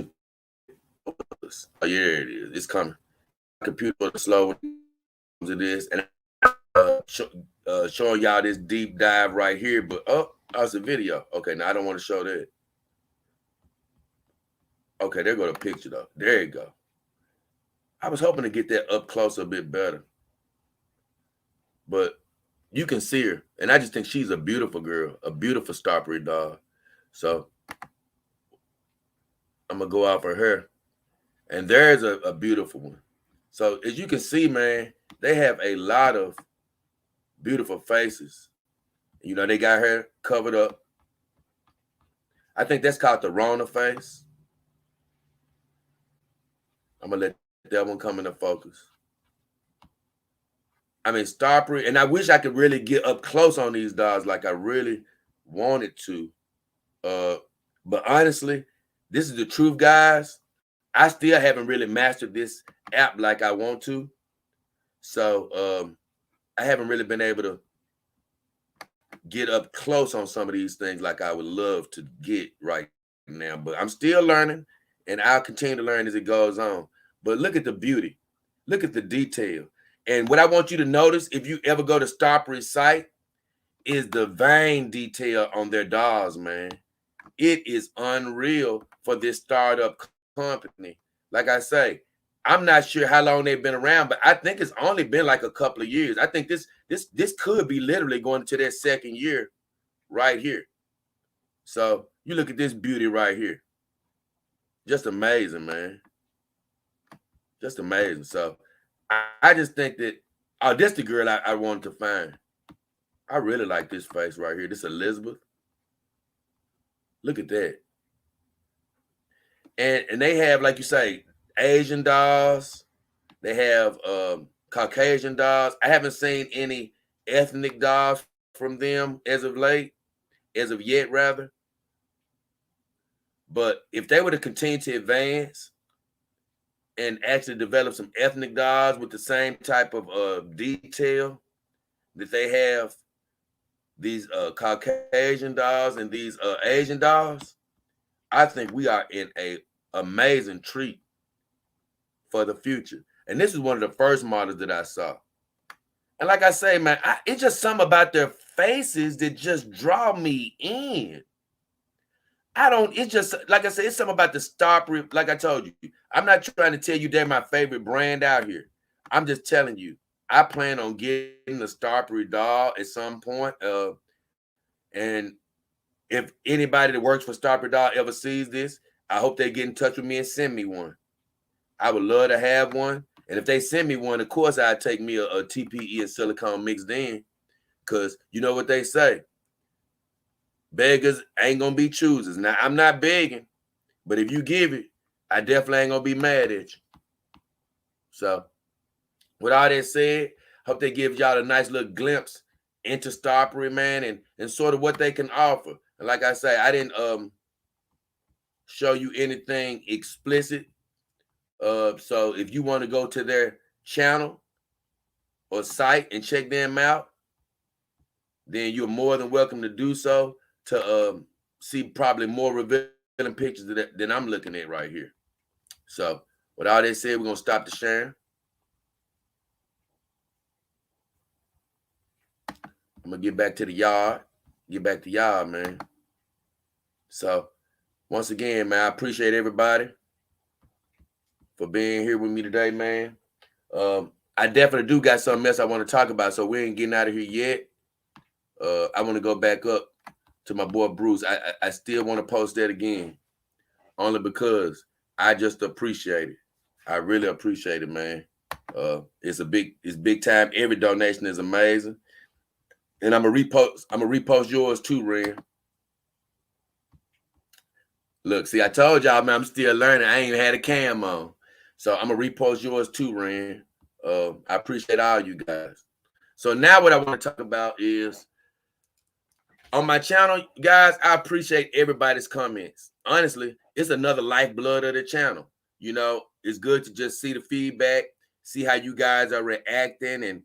Oh, yeah, it is. It's coming. Computer slow to this, and showing y'all this deep dive right here. But that's a video. Okay, now I don't want to show that. Okay, there go the picture though. There you go. I was hoping to get that up close a bit better, but you can see her, and I just think she's a beautiful girl, a beautiful Stoppary dog. So I'm gonna go out for her, and there's a beautiful one. So as you can see, man, they have a lot of beautiful faces. You know, they got her covered up. I think that's called the Rona face. I'm gonna let that one come into focus. I mean, Stoppary, and I wish I could really get up close on these dogs like I really wanted to. But honestly, this is the truth, guys. I still haven't really mastered this app like I want to. So I haven't really been able to get up close on some of these things like I would love to get right now. But I'm still learning, and I'll continue to learn as it goes on. But look at the beauty. Look at the detail. And what I want you to notice, if you ever go to Stoppary's site, is the vein detail on their dolls, man. It is unreal for this startup company. Like I say, I'm not sure how long they've been around, but I think it's only been like a couple of years. I think this could be literally going to their second year right here. So you look at this beauty right here. Just amazing, man. Just amazing. So I just think that, oh, this the girl I wanted to find. I really like this face right here. This Elizabeth. Look at that. And they have, like you say, Asian dolls. They have Caucasian dolls. I haven't seen any ethnic dolls from them as of late, as of yet, rather. But if they were to continue to advance and actually develop some ethnic dolls with the same type of detail that they have these Caucasian dolls and these Asian dolls, I think we are in a amazing treat for the future. And this is one of the first models that I saw. And like I say, man, it's just something about their faces that just draw me in. I don't, it's just, like I said, it's something about the Stoppary. Like I told you, I'm not trying to tell you they're my favorite brand out here. I'm just telling you, I plan on getting the Stoppary doll at some point. And if anybody that works for Stoppary doll ever sees this, I hope they get in touch with me and send me one. I would love to have one. And if they send me one, of course, I'd take me a TPE and silicone mixed in. Because you know what they say, beggars ain't going to be choosers. Now, I'm not begging, but if you give it, I definitely ain't going to be mad at you. So, with all that said, hope they give y'all a nice little glimpse into Stoppary, man, and sort of what they can offer. And like I say, I didn't show you anything explicit. So if you want to go to their channel or site and check them out, then you're more than welcome to do so to see probably more revealing pictures than I'm looking at right here. So with all that said, we're going to stop the sharing. I'm going to get back to the yard. Get back to y'all, man. So once again, man, I appreciate everybody for being here with me today, man. I definitely do got something else I want to talk about, so we ain't getting out of here yet. I want to go back up to my boy Bruce. I still want to post that again, only because I just appreciate it. I really appreciate it, man. It's big time. Every donation is amazing, and I'm gonna repost yours too, Ren. Look, see, I told y'all, man, I'm still learning. I ain't even had a cam on, so I'm gonna repost yours too, Ren. I appreciate all you guys. So now what I want to talk about is on my channel, guys, I appreciate everybody's comments. Honestly, it's another lifeblood of the channel. You know, it's good to just see the feedback, see how you guys are reacting. And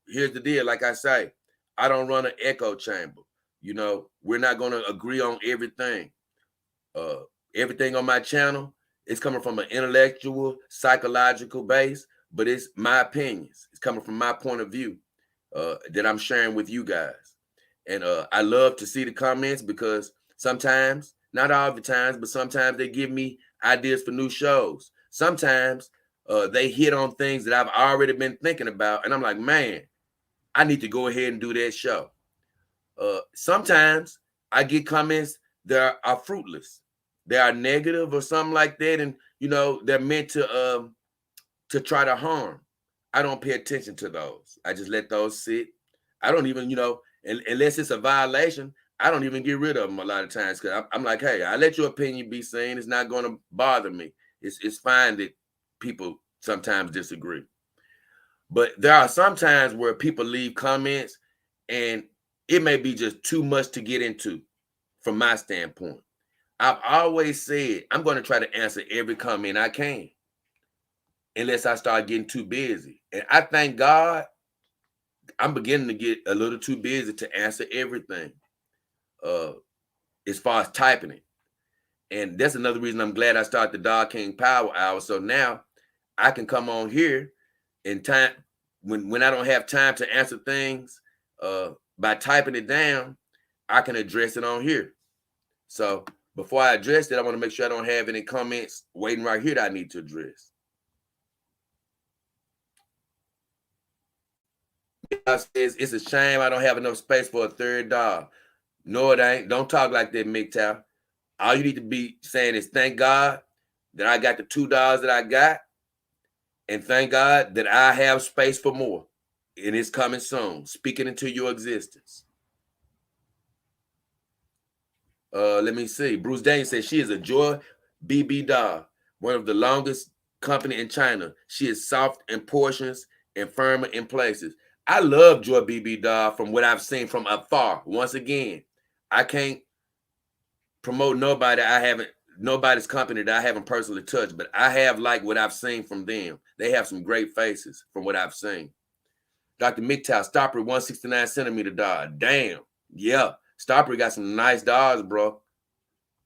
here's the deal. Like I say, I don't run an echo chamber. You know, we're not going to agree on everything. Everything on my channel is coming from an intellectual, psychological base, but it's my opinions. It's coming from my point of view that I'm sharing with you guys. And I love to see the comments because sometimes, not all the times, but sometimes they give me ideas for new shows. Sometimes they hit on things that I've already been thinking about. And I'm like, man, I need to go ahead and do that show. Sometimes I get comments that are fruitless. They are negative or something like that. And, you know, they're meant to try to harm. I don't pay attention to those. I just let those sit. I don't even, you know, unless it's a violation, I don't even get rid of them a lot of times because I'm like, hey, I let your opinion be seen. It's not going to bother me. It's fine that people sometimes disagree. But there are some times where people leave comments and it may be just too much to get into from my standpoint. I've always said I'm going to try to answer every comment I can unless I start getting too busy. And I thank God I'm beginning to get a little too busy to answer everything as far as typing it. And that's another reason I'm glad I started the Dog King Power Hour. So now I can come on here in time when I don't have time to answer things by typing it down, I can address it on here. So before I address it, I want to make sure I don't have any comments waiting right here that I need to address. Says it's a shame I don't have enough space for a third dog. No, it ain't. Don't talk like that, MGTOW. All you need to be saying is thank God that I got the $2 that I got, and thank God that I have space for more. And it's coming soon. Speaking into your existence. Let me see. Bruce Dane says she is a Joy BB dog, one of the longest company in China. She is soft in portions and firmer in places. I love Joy BB Doll from what I've seen from afar. Once again, I can't promote nobody's company that I haven't personally touched, but I have liked what I've seen from them. They have some great faces from what I've seen. Dr. MGTOW, Stoppary 169 centimeter doll. Damn. Yeah. Stoppary got some nice dolls, bro.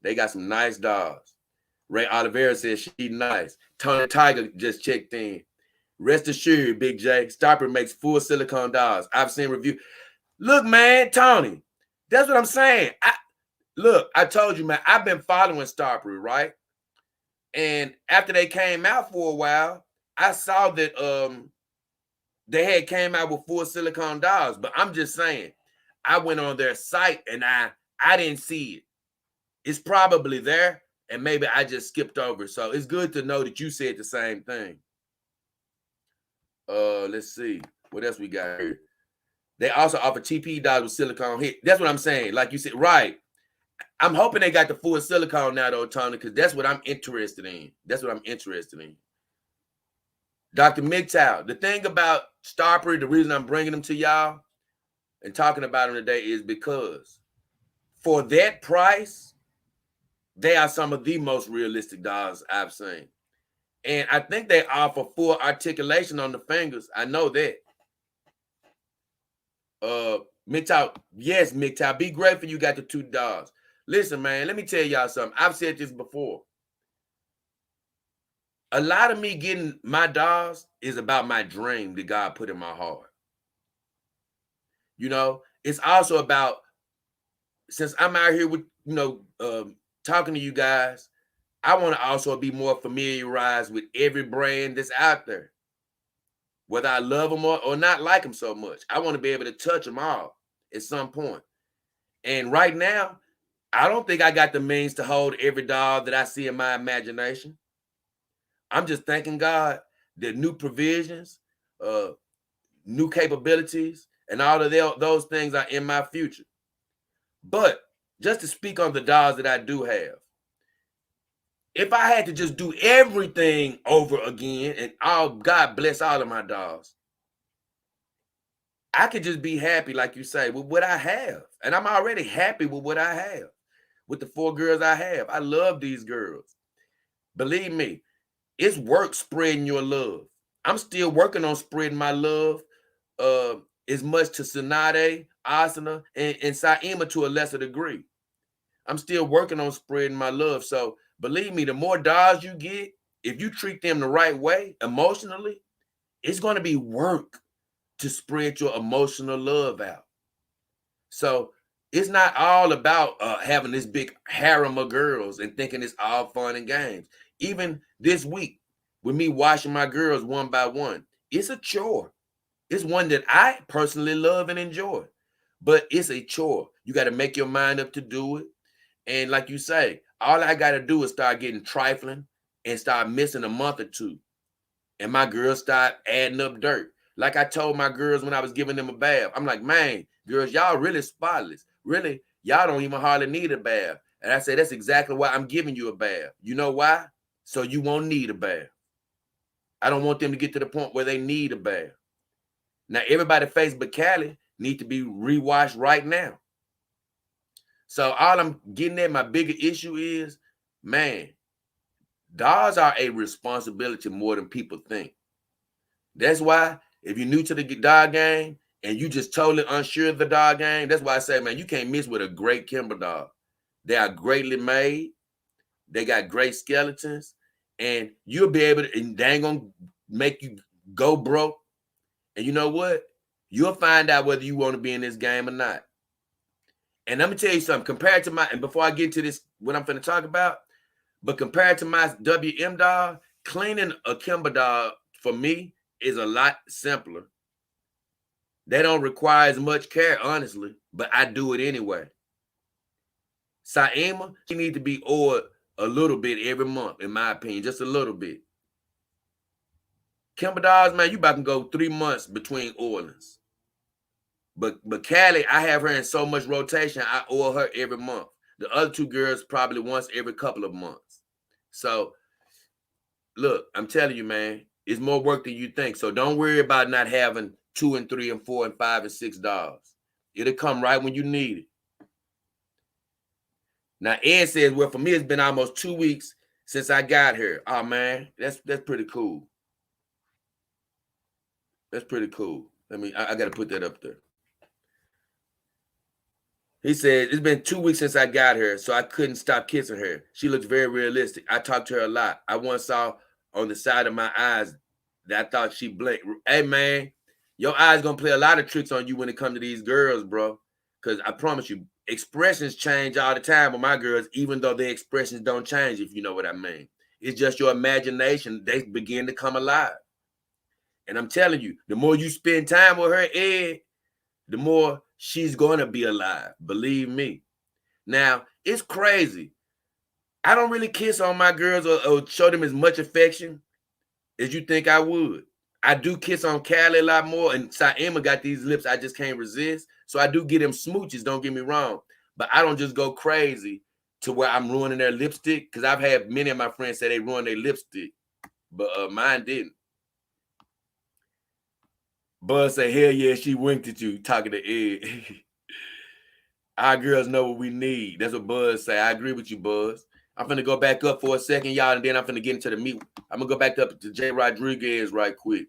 They got some nice dolls. Ray Oliveira says she nice. Tony Tiger just checked in. Rest assured, Big J, Stoppary makes full silicone dolls. I've seen review. Look, man, Tony, that's what I'm saying. I told you, man, I've been following Stoppary, right? And after they came out for a while, I saw that they had came out with full silicone dolls. But I'm just saying, I went on their site and I didn't see it. It's probably there, and maybe I just skipped over. So it's good to know that you said the same thing. Let's see. What else we got here? They also offer TP dolls with silicone hit. That's what I'm saying. Like you said, right. I'm hoping they got the full silicone now, though, Tony, because that's what I'm interested in. That's what I'm interested in. Dr. MGTOW, the thing about Stoppary, the reason I'm bringing them to y'all and talking about them today is because for that price, they are some of the most realistic dolls I've seen. And I think they offer full articulation on the fingers. I know that. MGTOW, yes, MGTOW, be grateful you got the two dolls. Listen, man, let me tell y'all something. I've said this before. A lot of me getting my dolls is about my dream that God put in my heart. You know, it's also about, since I'm out here with, talking to you guys, I want to also be more familiarized with every brand that's out there. Whether I love them or not like them so much. I want to be able to touch them all at some point. And right now, I don't think I got the means to hold every doll that I see in my imagination. I'm just thanking God that new provisions, new capabilities, and all of those things are in my future. But just to speak on the dolls that I do have, if I had to just do everything over again, and God bless all of my dolls, I could just be happy, like you say, with what I have. And I'm already happy with what I have, with the 4 girls I have. I love these girls. Believe me, it's work spreading your love. I'm still working on spreading my love as much to Sanade, Asana, and Saima to a lesser degree. I'm still working on spreading my love. So believe me, the more dolls you get, if you treat them the right way emotionally, it's going to be work to spread your emotional love out. So it's not all about having this big harem of girls and thinking it's all fun and games. Even this week, with me washing my girls one by one, it's a chore. It's one that I personally love and enjoy, but it's a chore. You got to make your mind up to do it. And like you say, all I got to do is start getting trifling and start missing a month or two. And my girls start adding up dirt. Like I told my girls when I was giving them a bath, I'm like, man, girls, y'all really spotless. Really, y'all don't even hardly need a bath. And I said, that's exactly why I'm giving you a bath. You know why? So you won't need a bath. I don't want them to get to the point where they need a bath. Now, everybody face but Callie need to be rewashed right now. So all I'm getting at, my bigger issue is, man, dolls are a responsibility more than people think. That's why if you're new to the doll game and you just totally unsure of the doll game, that's why I say, man, you can't miss with a great Kimber doll. They are greatly made. They got great skeletons. And you'll be able to, and they ain't gonna make you go broke. And you know what? You'll find out whether you want to be in this game or not. And let me tell you something, compared to and before I get to this, what I'm finna talk about, but compared to my WM doll, cleaning a Kimber doll for me is a lot simpler. They don't require as much care, honestly, but I do it anyway. Saima, she needs to be oiled a little bit every month, in my opinion, just a little bit. Kimber dolls, man, you about to go 3 months between oilings. But Callie, I have her in so much rotation, I oil her every month. The other 2 girls probably once every couple of months. So, look, I'm telling you, man, it's more work than you think. So don't worry about not having $2 and $3 and $4 and $5 and $6. It'll come right when you need it. Now, Ed says, well, for me, it's been almost 2 weeks since I got here. Oh, man, that's pretty cool. That's pretty cool. I got to put that up there. He said, it's been 2 weeks since I got her, so I couldn't stop kissing her. She looks very realistic. I talked to her a lot. I once saw on the side of my eyes that I thought she blinked. Hey, man, your eyes going to play a lot of tricks on you when it comes to these girls, bro. Because I promise you, expressions change all the time with my girls, even though their expressions don't change, if you know what I mean. It's just your imagination. They begin to come alive. And I'm telling you, the more you spend time with her, Ed, the more she's going to be alive. Believe me. Now, it's crazy. I don't really kiss on my girls or show them as much affection as you think I would. I do kiss on Callie a lot more, and Saima got these lips I just can't resist. So I do get them smooches, don't get me wrong. But I don't just go crazy to where I'm ruining their lipstick, because I've had many of my friends say they ruined their lipstick, but mine didn't. Buzz say, hell yeah, she winked at you, talking to Ed. Our girls know what we need. That's what Buzz say. I agree with you, Buzz. I'm finna go back up for a second, y'all, and then I'm finna get into the meat. I'm gonna go back up to Jay Rodriguez right quick.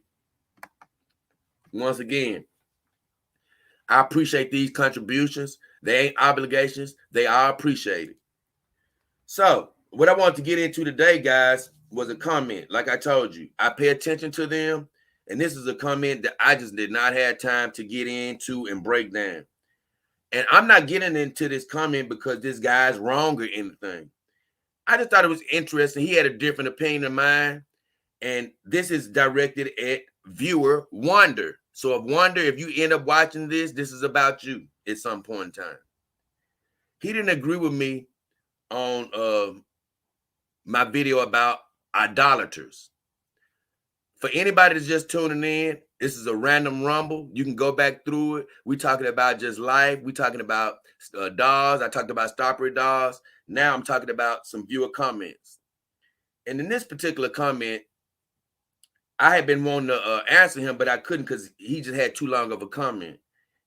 Once again, I appreciate these contributions. They ain't obligations. They are appreciated. So, what I want to get into today, guys, was a comment. Like I told you, I pay attention to them. And this is a comment that I just did not have time to get into and break down. And I'm not getting into this comment because this guy's wrong or anything. I just thought it was interesting. He had a different opinion than mine. And this is directed at viewer Wonder. So if Wonder, if you end up watching this, this is about you at some point in time. He didn't agree with me on my video about idolaters. For anybody that's just tuning in, this is a random rumble. You can go back through it. We're talking about just life. We're talking about dolls. I talked about Stoppary dolls. Now I'm talking about some viewer comments. And in this particular comment, I had been wanting to answer him, but I couldn't because he just had too long of a comment.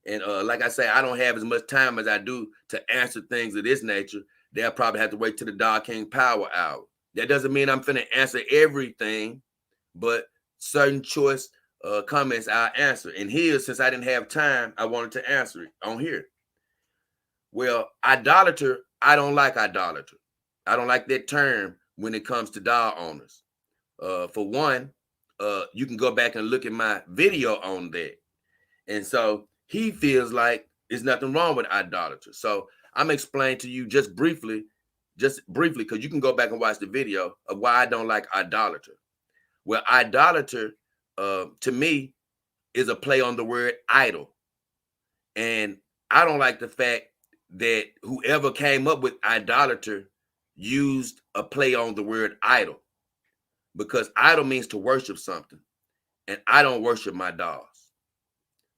And like I say, I don't have as much time as I do to answer things of this nature. They'll probably have to wait till the Dog King Power Hour. That doesn't mean I'm finna answer everything, but certain choice comments I'll answer. And here, since I didn't have time, I wanted to answer it on here. Well, idolater, I don't like idolater. I don't like that term when it comes to doll owners. For one, you can go back and look at my video on that. And so he feels like there's nothing wrong with idolater. So I'm explaining to you just briefly, because you can go back and watch the video of why I don't like idolater. Well, idolater, to me, is a play on the word idol. And I don't like the fact that whoever came up with idolater used a play on the word idol, because idol means to worship something. And I don't worship my dolls.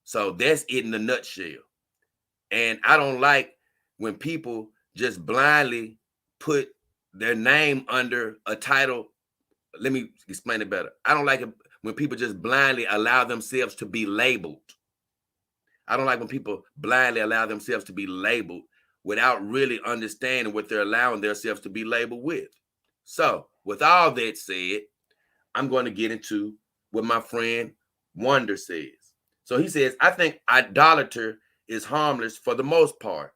So that's it in a nutshell. And I don't like when people just blindly put their name under a title. Let me explain it better. I don't like it when people just blindly allow themselves to be labeled. I don't like when people blindly allow themselves to be labeled without really understanding what they're allowing themselves to be labeled with. So, with all that said, I'm going to get into what my friend Wonder says. So he says, I think idolater is harmless for the most part.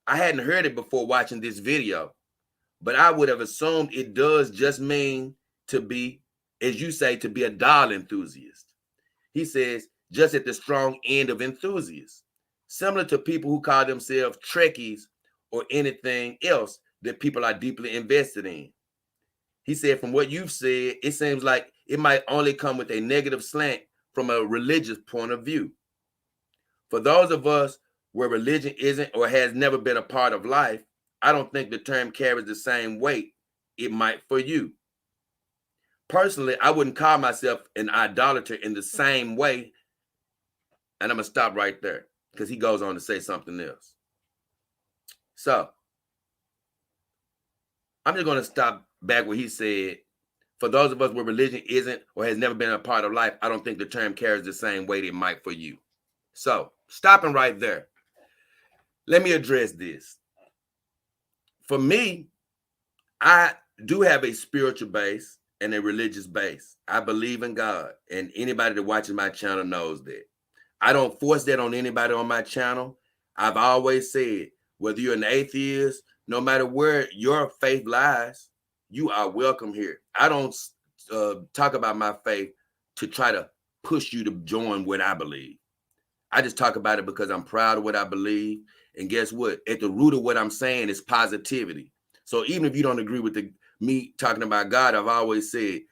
I hadn't heard it before watching this video, but I would have assumed it does just mean to be, as you say, to be a doll enthusiast. He says, just at the strong end of enthusiasts, similar to people who call themselves Trekkies or anything else that people are deeply invested in. He said, from what you've said, it seems like it might only come with a negative slant from a religious point of view. For those of us where religion isn't or has never been a part of life, I don't think the term carries the same weight it might for you. Personally, I wouldn't call myself an idolater in the same way. And I'm going to stop right there because he goes on to say something else. So I'm just going to stop back where he said, for those of us where religion isn't or has never been a part of life, I don't think the term carries the same weight it might for you. So, stopping right there, let me address this. For me, I do have a spiritual base and a religious base. I believe in God, and anybody that watches my channel knows that. I don't force that on anybody on my channel. I've always said, whether you're an atheist, no matter where your faith lies, you are welcome here. I don't talk about my faith to try to push you to join what I believe. I just talk about it because I'm proud of what I believe. And guess what? At the root of what I'm saying is positivity. So even if you don't agree with me talking about God, I've always said, at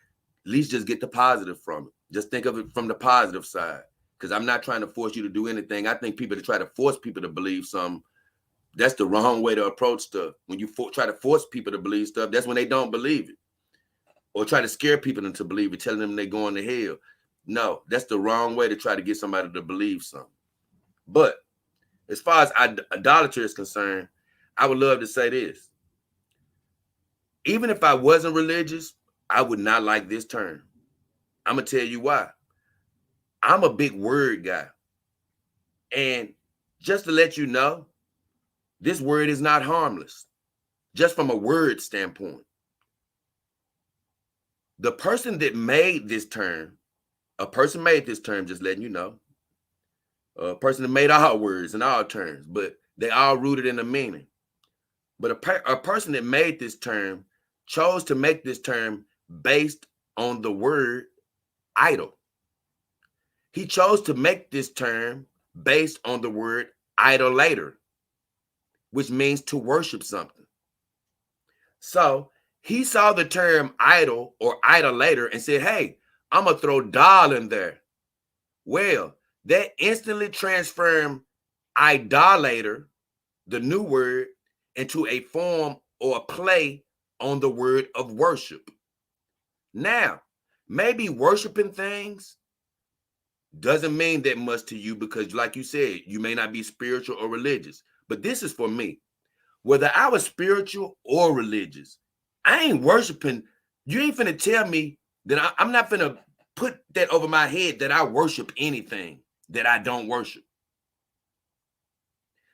least just get the positive from it. Just think of it from the positive side. Because I'm not trying to force you to do anything. I think people that try to force people to believe something, that's the wrong way to approach stuff. When you try to force people to believe stuff, that's when they don't believe it. Or try to scare people into believe it, telling them they're going to hell. No, that's the wrong way to try to get somebody to believe something. But as far as idolatry is concerned, I would love to say this. Even if I wasn't religious, I would not like this term. I'm going to tell you why. I'm a big word guy. And just to let you know, this word is not harmless, just from a word standpoint. The person that made this term, a person made this term, just letting you know, a person that made all words and all terms, but they all rooted in a meaning. But a person that made this term chose to make this term based on the word idol. He chose to make this term based on the word idolater, which means to worship something. So he saw the term idol or idolater and said, hey, I'm going to throw doll in there. Well, that instantly transformed idolater, the new word, into a form or a play on the word of worship. Now, maybe worshiping things doesn't mean that much to you because, like you said, you may not be spiritual or religious. But this is for me. Whether I was spiritual or religious, I ain't worshiping. You ain't finna tell me that I'm not finna put that over my head that I worship anything that I don't worship.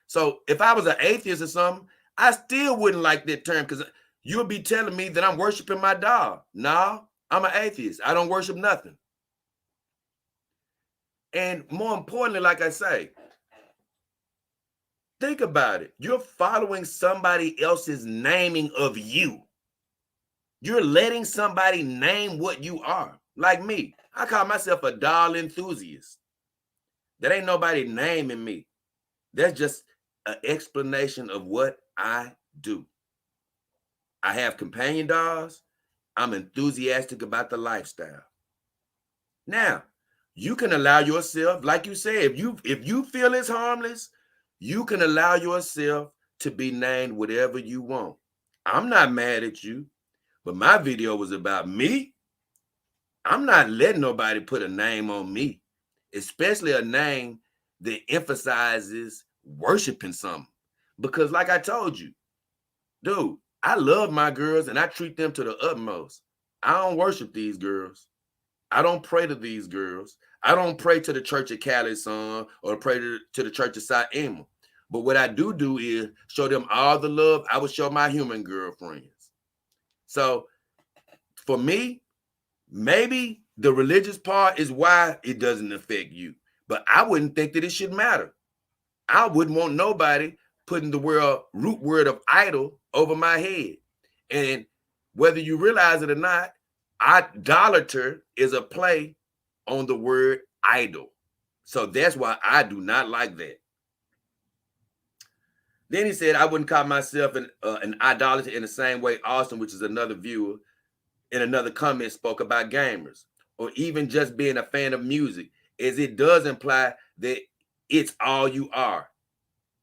So if I was an atheist or something, I still wouldn't like that term because you'll be telling me that I'm worshiping my dog. No, I'm an atheist. I don't worship nothing. And more importantly, like I say, think about it. You're following somebody else's naming of you. You're letting somebody name what you are. Like me, I call myself a doll enthusiast. That ain't nobody naming me. That's just an explanation of what I do. I have companion dolls. I'm enthusiastic about the lifestyle. Now, you can allow yourself, like you said, if you feel it's harmless, you can allow yourself to be named whatever you want. I'm not mad at you, but my video was about me. I'm not letting nobody put a name on me, especially a name that emphasizes worshiping something. Because like I told you, dude, I love my girls and I treat them to the utmost. I don't worship these girls. I don't pray to these girls. I don't pray to the Church of Cali song or pray to the Church of Emma. But what I do is show them all the love I would show my human girlfriends. So for me, maybe the religious part is why it doesn't affect you. But I wouldn't think that it should matter. I wouldn't want nobody putting the root word of idol over my head. And whether you realize it or not, idolater is a play on the word idol. So that's why I do not like that. Then he said, I wouldn't call myself an idolater in the same way Austin, which is another viewer, in another comment spoke about gamers, or even just being a fan of music, as it does imply that it's all you are.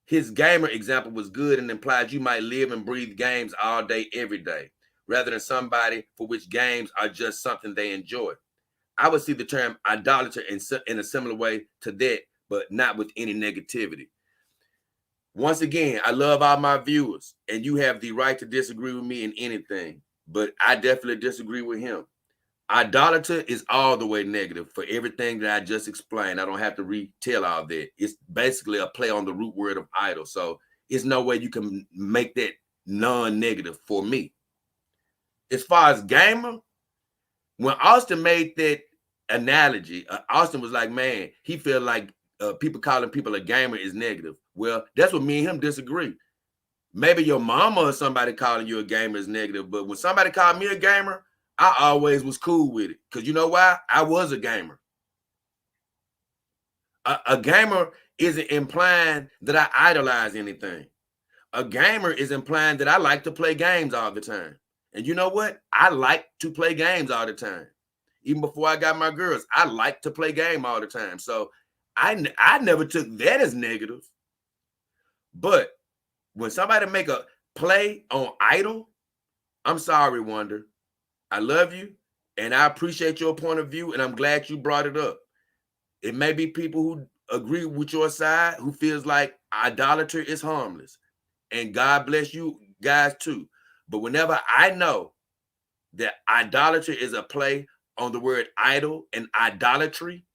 His gamer example was good and implies you might live and breathe games all day, every day, rather than somebody for which games are just something they enjoy. I would see the term idolater in a similar way to that, but not with any negativity. Once again, I love all my viewers, and you have the right to disagree with me in anything, but I definitely disagree with him. Idolater is all the way negative for everything that I just explained. I don't have to retell all that. It's basically a play on the root word of idol. So it's no way you can make that non-negative for me. As far as gamer, when Austin made that analogy, Austin was like, man, he felt like people calling people a gamer is negative. Well, that's what me and him disagree. Maybe your mama or somebody calling you a gamer is negative, but when somebody called me a gamer, I always was cool with it. Because you know why? I was a gamer. A gamer isn't implying that I idolize anything. A gamer is implying that I like to play games all the time. And you know what? I like to play games all the time. Even before I got my girls, I like to play game all the time. So I never took that as negative. But when somebody make a play on idol, I'm sorry, Wonder. I love you, and I appreciate your point of view, and I'm glad you brought it up. It may be people who agree with your side who feels like idolatry is harmless, and God bless you guys too. But whenever I know that idolatry is a play on the word idol and idolatry,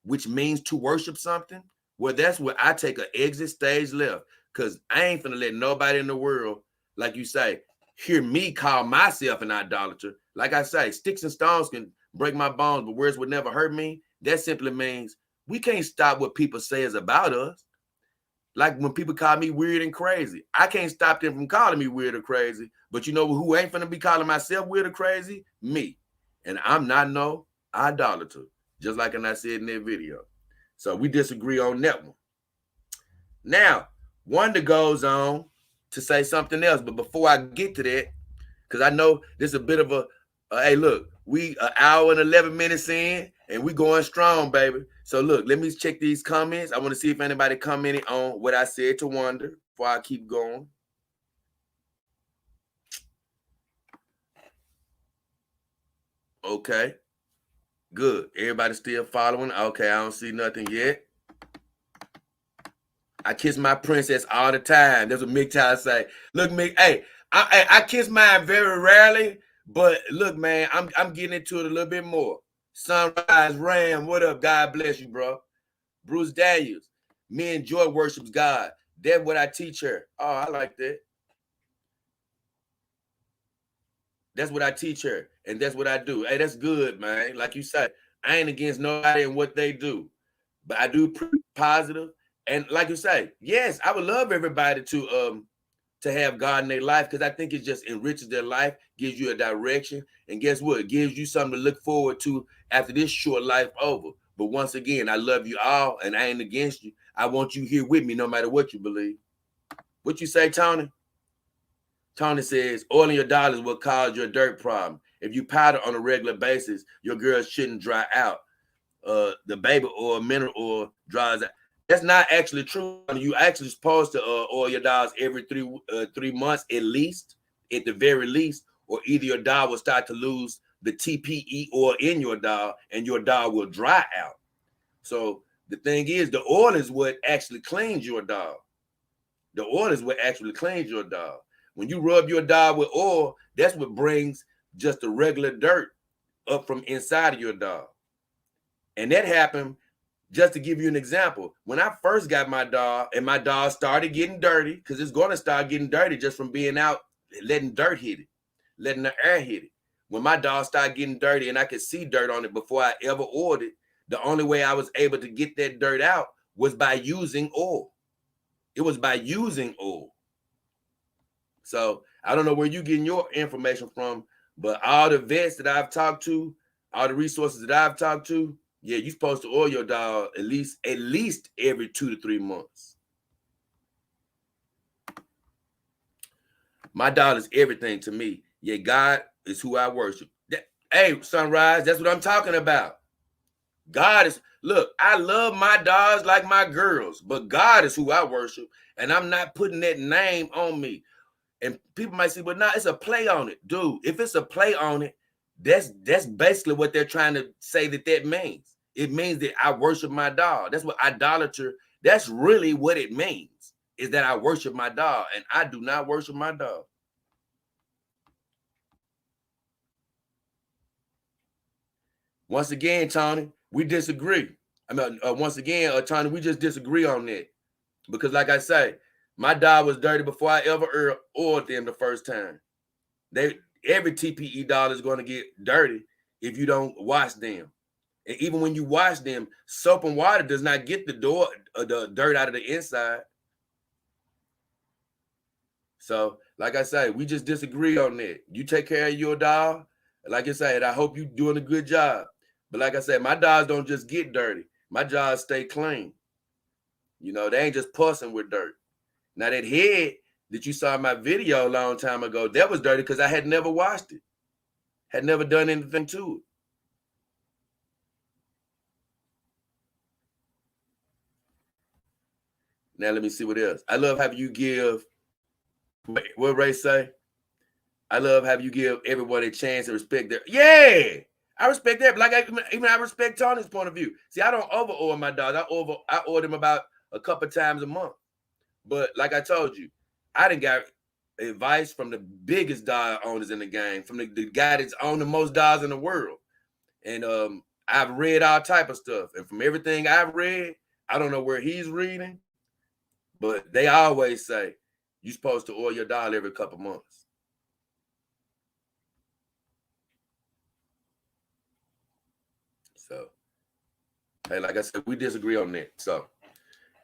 which means to worship something, well, that's where I take an exit stage left, because I ain't finna let nobody in the world, like you say, hear me call myself an idolater. Like I say, sticks and stones can break my bones, but words would never hurt me. That simply means we can't stop what people say is about us. Like when people call me weird and crazy, I can't stop them from calling me weird or crazy. But you know who ain't finna be calling myself weird or crazy? Me. And I'm not no idolater, just like I said in that video. So we disagree on that one. Now, Wonder goes on to say something else, but before I get to that, because I know this is a bit of a hey, look, we an hour and 11 minutes in, and we going strong, baby. So look, let me check these comments. I want to see if anybody commented on what I said to Wonder before I keep going. Okay, good. Everybody still following? Okay, I don't see nothing yet. I kiss my princess all the time. That's what Mick Tyler say. Look, Mick, hey, I kiss mine very rarely, but look, man, I'm getting into it a little bit more. Sunrise Ram, what up? God bless you, bro. Bruce Daniels, me and Joy worships God. That's what I teach her. Oh, I like that. That's what I teach her, and that's what I do. Hey, that's good, man. Like you said, I ain't against nobody and what they do, but I do positive. And like you say, yes, I would love everybody to have God in their life, because I think it just enriches their life, gives you a direction, and guess what? It gives you something to look forward to after this short life over. But once again, I love you all, and I ain't against you. I want you here with me no matter what you believe. What you say, Tony? Tony says, oil in your dollars will cause your dirt problem. If you powder on a regular basis, your girls shouldn't dry out. The baby oil, mineral oil dries out. That's not actually true. You actually supposed to oil your dollars every 3 months at least, at the very least, or either your doll will start to lose the TPE oil in your doll, and your doll will dry out. So the thing is, the oil is what actually cleans your doll. The oil is what actually cleans your doll. When you rub your doll with oil, that's what brings just the regular dirt up from inside of your doll. And that happened, just to give you an example. When I first got my dog, and my dog started getting dirty, because it's going to start getting dirty just from being out, letting dirt hit it, letting the air hit it. When my dog started getting dirty and I could see dirt on it before I ever oiled it, the only way I was able to get that dirt out was by using oil. It was by using oil. So I don't know where you're getting your information from, but all the vets that I've talked to, all the resources that I've talked to, yeah, you're supposed to oil your dog at least every 2 to 3 months. My dog is everything to me. Yeah, God is who I worship. Hey, Sunrise, that's what I'm talking about. God is, look, I love my dogs like my girls, but God is who I worship, and I'm not putting that name on me. And people might say, well, no, it's a play on it. Dude, if it's a play on it, that's basically what they're trying to say that means. It means that I worship my dog. That's what idolater, that's really what it means, is that I worship my dog, and I do not worship my dog. Once again, Tony, we disagree. I mean, once again, Tony, we just disagree on that. Because like I say, my dog was dirty before I ever oiled them the first time. Every TPE doll is going to get dirty if you don't wash them. And even when you wash them, soap and water does not get the dirt out of the inside. So, like I say, we just disagree on that. You take care of your dog. Like I said, I hope you're doing a good job. But like I said, my dogs don't just get dirty. My dogs stay clean. You know, they ain't just pussing with dirt. Now, that head that you saw in my video a long time ago, that was dirty because I had never washed it. Had never done anything to it. Now, let me see what else. I love how you give, what Ray say? I love how you give everyone a chance to respect their, yeah, I respect that. But like even I respect Tony's point of view. See, I don't over oil my dogs. I order them about a couple times a month. But like I told you, I done got advice from the biggest dog owners in the game, from the guy that's owned the most dogs in the world. And I've read all type of stuff. And from everything I've read, I don't know where he's reading, but they always say you're supposed to oil your dog every couple months. So, hey, like I said, we disagree on that. So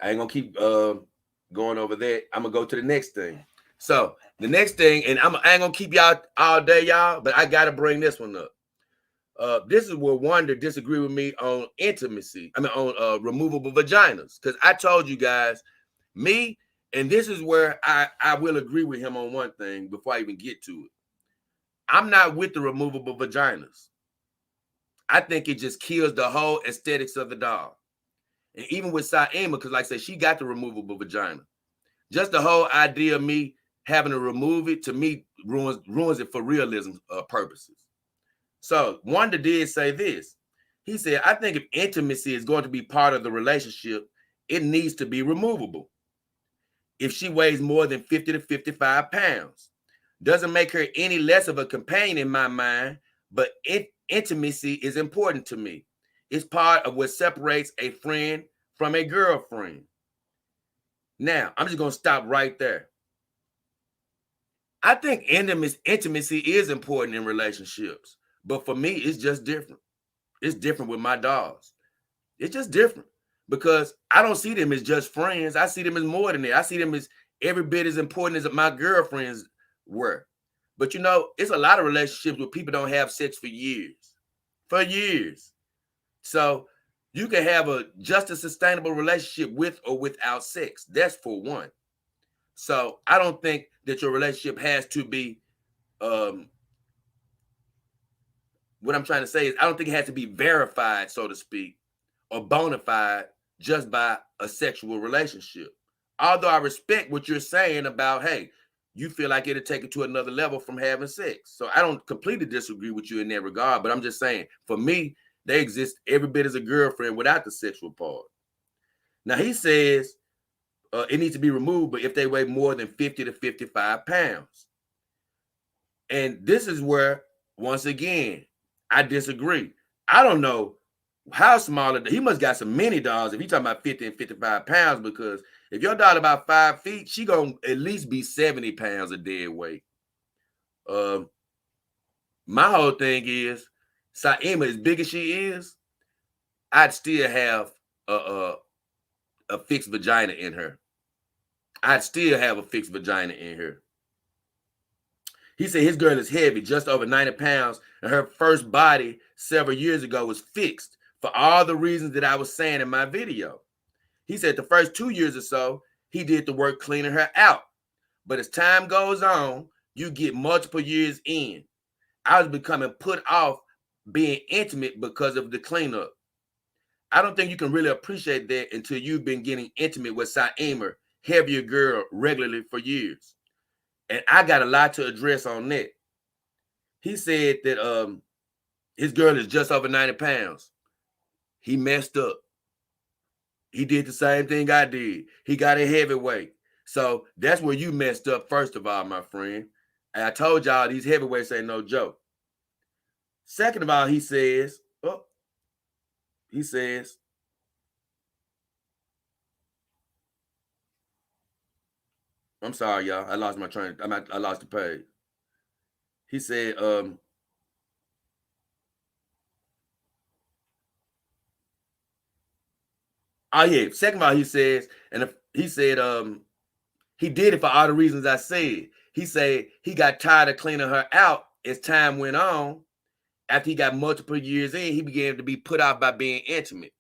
I ain't gonna keep going over that. I'm gonna go to the next thing. So the next thing, and I ain't gonna keep y'all all day, y'all, but I gotta bring this one up. This is where Wanda disagree with me on intimacy. I mean, on removable vaginas, because I told you guys, me, and this is where I will agree with him on one thing before I even get to it. I'm not with the removable vaginas. I think it just kills the whole aesthetics of the dog. And even with Saima, because like I said, she got the removable vagina. Just the whole idea of me having to remove it, to me, ruins it for realism purposes. So Wanda did say this. He said, I think if intimacy is going to be part of the relationship, it needs to be removable. If she weighs more than 50 to 55 pounds, doesn't make her any less of a companion in my mind, but intimacy is important to me. It's part of what separates a friend from a girlfriend. Now, I'm just going to stop right there. I think intimacy is important in relationships, but for me, it's just different. It's different with my dogs. It's just different because I don't see them as just friends. I see them as more than that. I see them as every bit as important as my girlfriends were. But you know, it's a lot of relationships where people don't have sex for years. For years. So you can have a just a sustainable relationship with or without sex. That's for one. So I don't think that your relationship has to be what I'm trying to say is I don't think it has to be verified, so to speak, or bona fide just by a sexual relationship. Although I respect what you're saying about, hey, you feel like it'll take it to another level from having sex. So I don't completely disagree with you in that regard, but I'm just saying, for me, they exist every bit as a girlfriend without the sexual part. Now, he says it needs to be removed, but if they weigh more than 50 to 55 pounds. And this is where, once again, I disagree. I don't know how small he must got some mini dogs if he talking about 50 and 55 pounds, because if your dog about 5 feet, she gonna at least be 70 pounds of dead weight. My whole thing is, Saima, as big as she is, I'd still have a fixed vagina in her. I'd still have a fixed vagina in her. He said his girl is heavy, just over 90 pounds, and her first body several years ago was fixed for all the reasons that I was saying in my video. He said the first 2 years or so, he did the work cleaning her out. But as time goes on, you get multiple years in. I was becoming put off being intimate because of the cleanup. I don't think you can really appreciate that until you've been getting intimate with Saima, heavier girl, regularly for years. And I got a lot to address on that. He said that his girl is just over 90 pounds. He messed up. He did the same thing I did. He got a heavyweight. So that's where you messed up, first of all, my friend. And I told y'all these heavyweights ain't no joke. Second of all, he says, oh, He says, I'm sorry, y'all. I lost my train. I lost the page. He said, oh yeah. Second of all, he says, and if, he said, he did it for all the reasons I said. He said he got tired of cleaning her out as time went on. After he got multiple years in, he began to be put out by being intimate.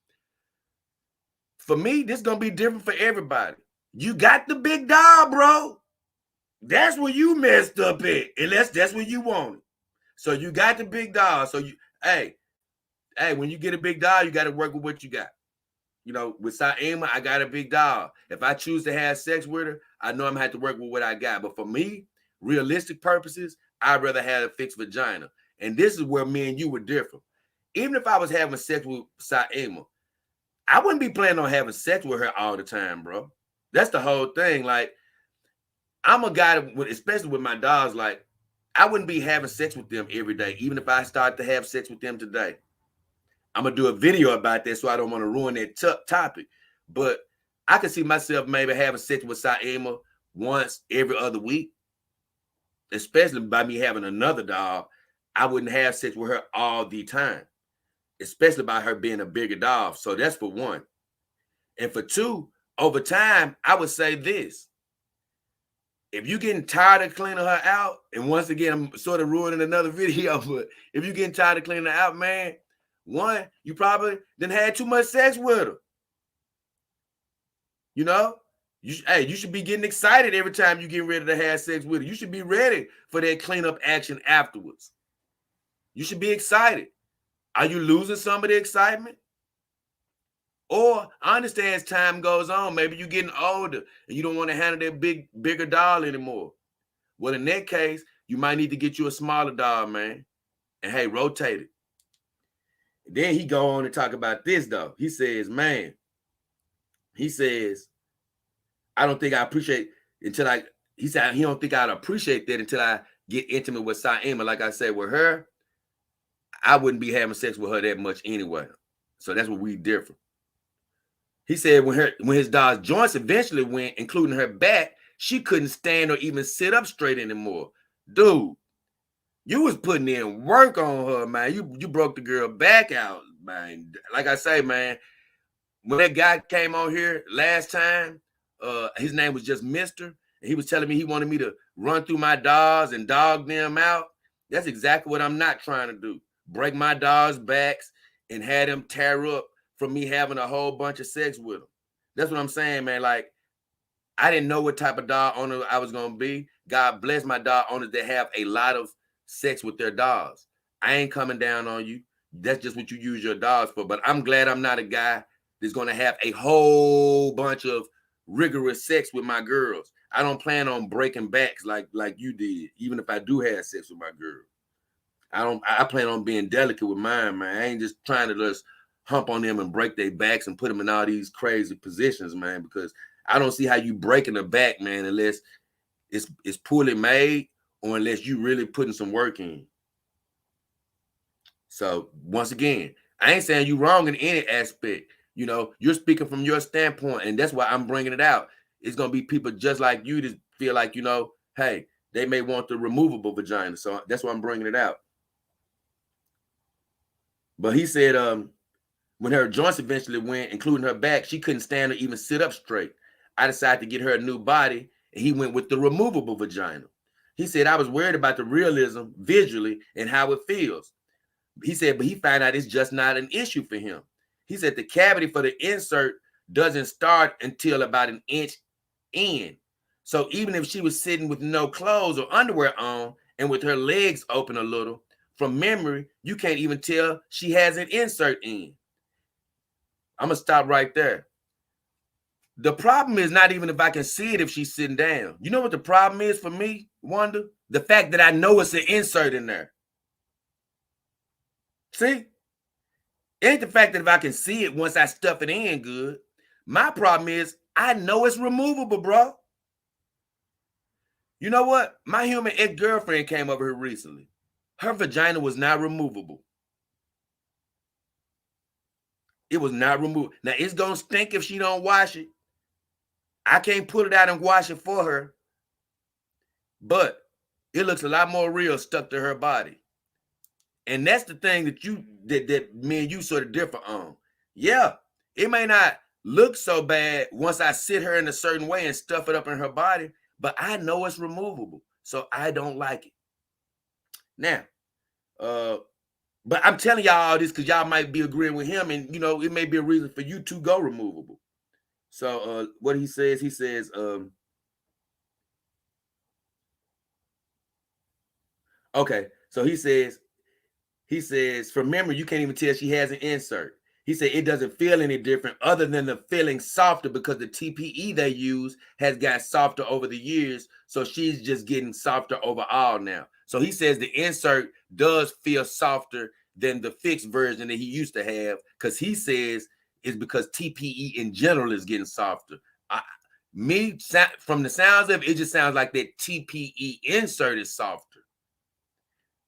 For me, this is gonna be different for everybody. You got the big dog, bro. That's where you messed up at, and that's what you wanted. So you got the big dog. So you, hey, when you get a big dog, you got to work with what you got. You know, with Saima, I got a big dog. If I choose to have sex with her, I know I'm gonna have to work with what I got. But for me, realistic purposes, I'd rather have a fixed vagina. And this is where me and you were different. Even if I was having sex with Saima, I wouldn't be planning on having sex with her all the time, bro. That's the whole thing. Like, I'm a guy that, especially with my dogs, like, I wouldn't be having sex with them every day, even if I start to have sex with them today. I'm gonna do a video about that, so I don't want to ruin that topic. But I can see myself maybe having sex with Saima once every other week, especially by me having another dog. I wouldn't have sex with her all the time, especially by her being a bigger dog. So that's for one. And for two, over time, I would say this. If you're getting tired of cleaning her out, and once again, I'm sort of ruining another video, but if you're getting tired of cleaning her out, man, one, you probably didn't had too much sex with her. You know, you should be getting excited every time you get ready to have sex with her. You should be ready for that cleanup action afterwards. You should be excited. Are you losing some of the excitement? Or I understand as time goes on, maybe you're getting older and you don't want to handle that bigger doll anymore. Well, in that case, you might need to get you a smaller doll, man. And hey, rotate it. Then he go on to talk about this, though. He says, man, he says, I don't think I appreciate until I, he said, he don't think I'd appreciate that until I get intimate with Saima. Like I said, with her, I wouldn't be having sex with her that much anyway. So that's what we different. He said when his dog's joints eventually went, including her back, she couldn't stand or even sit up straight anymore. Dude, you was putting in work on her, man. You broke the girl back out, man. Like I say, man, when that guy came on here last time, his name was just Mister, and he was telling me he wanted me to run through my dogs and dog them out. That's exactly what I'm not trying to do. Break my dogs' backs and have them tear up from me having a whole bunch of sex with them. That's what I'm saying, man. Like, I didn't know what type of dog owner I was gonna be. God bless my dog owners that have a lot of sex with their dogs. I ain't coming down on you. That's just what you use your dogs for. But I'm glad I'm not a guy that's gonna have a whole bunch of rigorous sex with my girls. I don't plan on breaking backs like you did, even if I do have sex with my girl. I plan on being delicate with mine, man. I ain't just trying to just hump on them and break their backs and put them in all these crazy positions, man, because I don't see how you breaking the back, man, unless it's poorly made or unless you really putting some work in. So once again, I ain't saying you wrong in any aspect. You know, you're speaking from your standpoint, and that's why I'm bringing it out. It's gonna be people just like you that feel like, you know, hey, they may want the removable vagina. So that's why I'm bringing it out. But he said, when her joints eventually went, including her back, she couldn't stand or even sit up straight. I decided to get her a new body, and he went with the removable vagina. He said, I was worried about the realism visually and how it feels. He said, but he found out it's just not an issue for him. He said the cavity for the insert doesn't start until about an inch in. So even if she was sitting with no clothes or underwear on and with her legs open a little, from memory, you can't even tell she has an insert in. I'm going to stop right there. The problem is not even if I can see it if she's sitting down. You know what the problem is for me, Wanda? The fact that I know it's an insert in there. See? It ain't the fact that if I can see it once I stuff it in good. My problem is I know it's removable, bro. You know what? My human ex-girlfriend came over here recently. Her vagina was not removable. It was not removed. Now it's gonna stink if she don't wash it. I can't put it out and wash it for her, but it looks a lot more real stuck to her body. And that's the thing that me and you sort of differ on. Yeah, it may not look so bad once I sit her in a certain way and stuff it up in her body, but I know it's removable, so I don't like it. Now, but I'm telling y'all all this because y'all might be agreeing with him, and it may be a reason for you to go removable. So what he says, okay, so he says, from memory, you can't even tell she has an insert. He said it doesn't feel any different other than the feeling softer because the TPE they use has got softer over the years. So she's just getting softer overall now. So he says the insert does feel softer than the fixed version that he used to have, because he says it's because TPE in general is getting softer. From the sounds of it, it just sounds like that TPE insert is softer.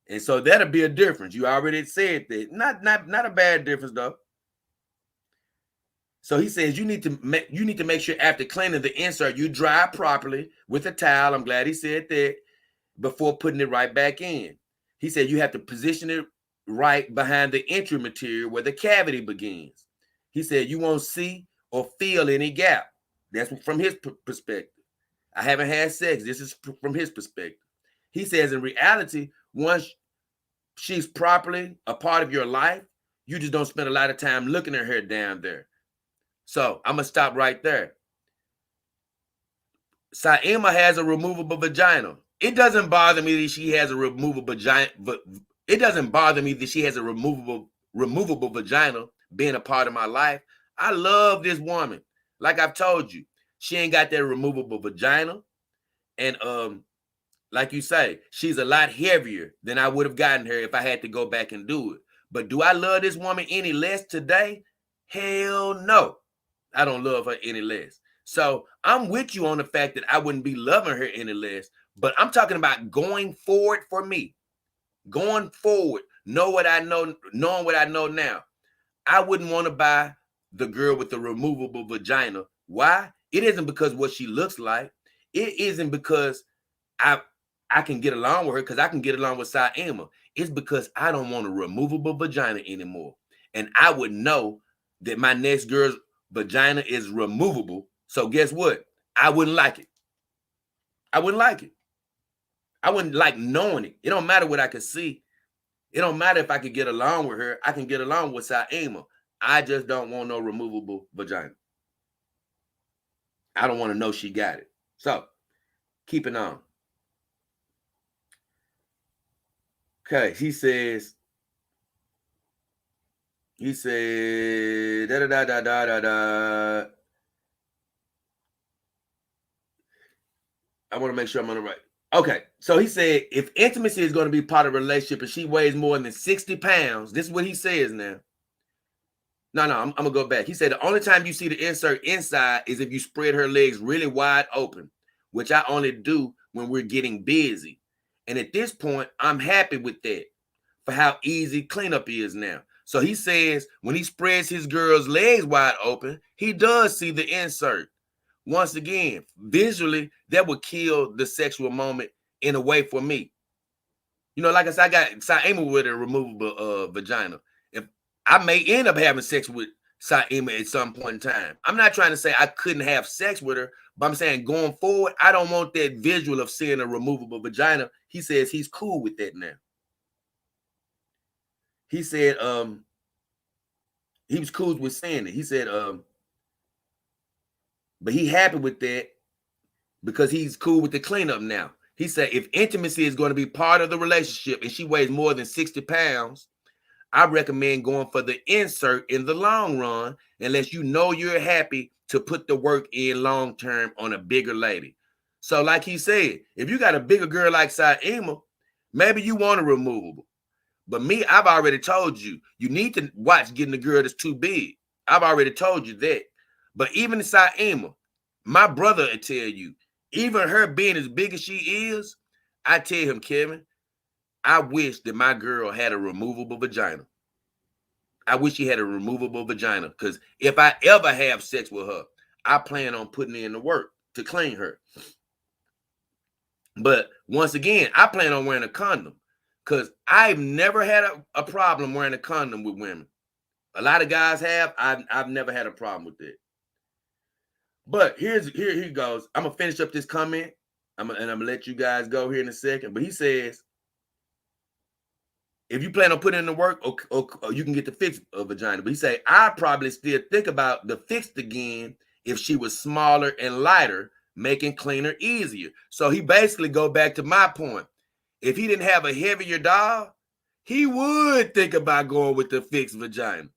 And so that'll be a difference. You already said that. Not a bad difference though. So he says you need to make sure after cleaning the insert you dry properly with a towel. I'm glad he said that, before putting it right back in. He said you have to position it right behind the entry material where the cavity begins. He said you won't see or feel any gap. That's from his perspective. I haven't had sex. This is from his perspective. He says in reality, once she's properly a part of your life, you just don't spend a lot of time looking at her down there. So I'm going to stop right there. Saima has a removable vagina. It doesn't bother me that she has a removable vagina, but it doesn't bother me that she has a removable vagina being a part of my life. I love this woman. Like I've told you, she ain't got that removable vagina. And like you say, she's a lot heavier than I would have gotten her if I had to go back and do it. But do I love this woman any less today? Hell no. I don't love her any less. So I'm with you on the fact that I wouldn't be loving her any less, but I'm talking about going forward for me. Going forward, knowing what I know now. I wouldn't want to buy the girl with the removable vagina. Why? It isn't because what she looks like. It isn't because I can get along with her, because I can get along with Saima. It's because I don't want a removable vagina anymore. And I would know that my next girl's vagina is removable. So guess what? I wouldn't like it. I wouldn't like it. I wouldn't like knowing it. It don't matter what I could see. It don't matter if I could get along with her. I can get along with Saima. I just don't want no removable vagina. I don't want to know she got it. So, keeping on. Okay, he said, da da da da da da da. I want to make sure I'm on the right. Okay, so he said if intimacy is going to be part of a relationship and she weighs more than 60 pounds, this is what he says now. No, I'm going to go back. He said the only time you see the insert inside is if you spread her legs really wide open, which I only do when we're getting busy. And at this point, I'm happy with that for how easy cleanup is now. So he says when he spreads his girl's legs wide open, he does see the insert. Once again, visually, that would kill the sexual moment in a way for me. Like I said, I got Saima with a removable vagina. If I may end up having sex with Saima at some point in time. I'm not trying to say I couldn't have sex with her, but I'm saying going forward, I don't want that visual of seeing a removable vagina. He says he's cool with that now. He said he was cool with saying it. He said but he happy with that because he's cool with the cleanup now. He said if intimacy is going to be part of the relationship and she weighs more than 60 pounds, I recommend going for the insert in the long run, unless you know you're happy to put the work in long term on a bigger lady. So like he said, if you got a bigger girl like Saima, maybe you want a removable. But me, I've already told you, you need to watch getting a girl that's too big. I've already told you that. But even Saima, my brother will tell you, even her being as big as she is, I tell him, Kevin, I wish that my girl had a removable vagina. I wish she had a removable vagina, because if I ever have sex with her, I plan on putting in the work to clean her. But once again, I plan on wearing a condom, because I've never had a problem wearing a condom with women. A lot of guys have. I've never had a problem with it. But here he goes. I'm gonna finish up this comment. I'm gonna let you guys go here in a second. But he says, if you plan on putting in the work, or you can get the fixed vagina. But he say, I probably still think about the fixed again if she was smaller and lighter, making cleaner easier. So he basically go back to my point. If he didn't have a heavier doll, he would think about going with the fixed vagina.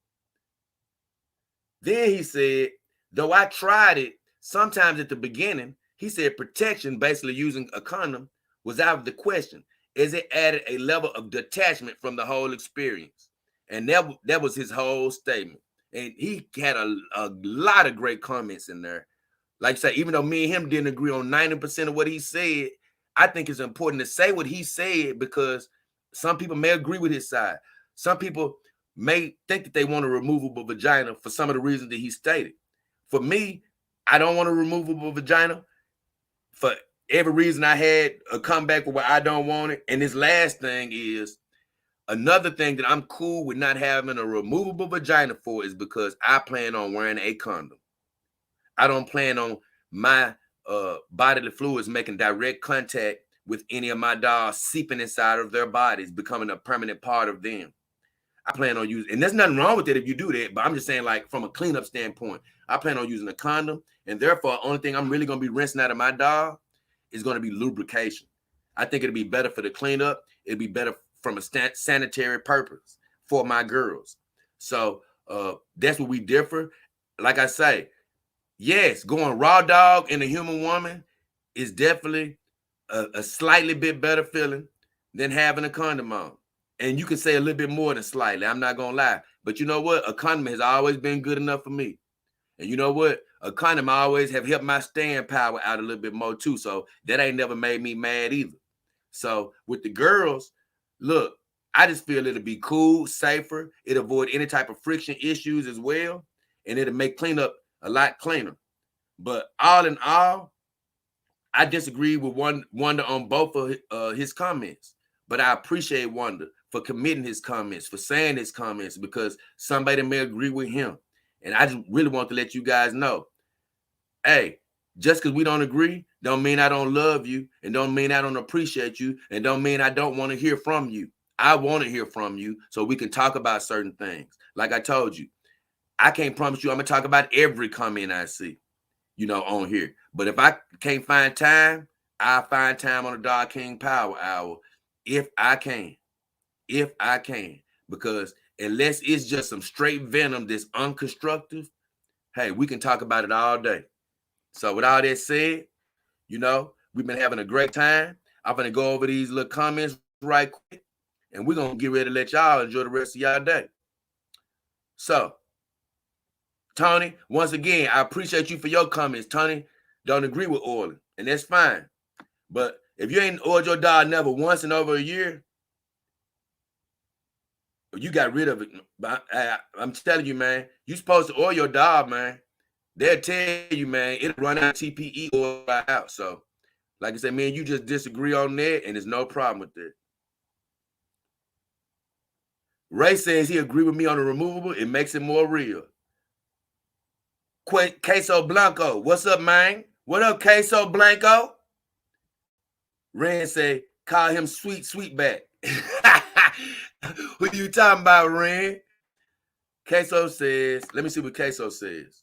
Then he said, though I tried it sometimes at the beginning, he said protection, basically using a condom, was out of the question, as it added a level of detachment from the whole experience. And that was his whole statement. And he had a lot of great comments in there. Like I say, even though me and him didn't agree on 90% of what he said, I think it's important to say what he said, because some people may agree with his side. Some people may think that they want a removable vagina for some of the reasons that he stated. For me, I don't want a removable vagina for every reason. I had a comeback where I don't want it. And this last thing is another thing that I'm cool with not having a removable vagina for, is because I plan on wearing a condom. I don't plan on my bodily fluids making direct contact with any of my dolls, seeping inside of their bodies, becoming a permanent part of them. I plan on using, and there's nothing wrong with it if you do that, but I'm just saying, like, from a cleanup standpoint, I plan on using a condom, and therefore, only thing I'm really going to be rinsing out of my doll is going to be lubrication. I think it'll be better for the cleanup. It'll be better from a sanitary purpose for my girls. So that's where we differ. Like I say, yes, going raw dog in a human woman is definitely a slightly bit better feeling than having a condom on. And you can say a little bit more than slightly. I'm not going to lie. But you know what? A condom has always been good enough for me. And you know what? A condom always have helped my staying power out a little bit more too. So that ain't never made me mad either. So with the girls, look, I just feel it'll be cool, safer. It'll avoid any type of friction issues as well. And it'll make cleanup a lot cleaner. But all in all, I disagree with Wonder on both of his comments. But I appreciate Wonder for committing his comments, for saying his comments, because somebody may agree with him. And I just really want to let you guys know, hey, just because we don't agree, don't mean I don't love you, and don't mean I don't appreciate you, and don't mean I don't want to hear from you. I want to hear from you so we can talk about certain things. Like I told you, I can't promise you I'm going to talk about every comment I see, on here. But if I can't find time, I'll find time on the Dog King Power Hour if I can. If I can. Because unless it's just some straight venom that's unconstructive, hey, we can talk about it all day. So with all that said, we've been having a great time. I'm going to go over these little comments right quick, and we're going to get ready to let y'all enjoy the rest of y'all day. So, Tony, once again, I appreciate you for your comments. Tony don't agree with oiling, and that's fine. But if you ain't oiled your dog never once in over a year, you got rid of it. I'm telling you, man, you supposed to oil your dog, man. They'll tell you, man, it'll run out of TPE oil out. So, like I said, man, you just disagree on that, and there's no problem with that. Ray says he agree with me on the removable. It makes it more real. Queso Blanco, what's up, man? What up, Queso Blanco? Ren say, call him Sweetback. Who you talking about, Ren? Queso says, let me see what Queso says.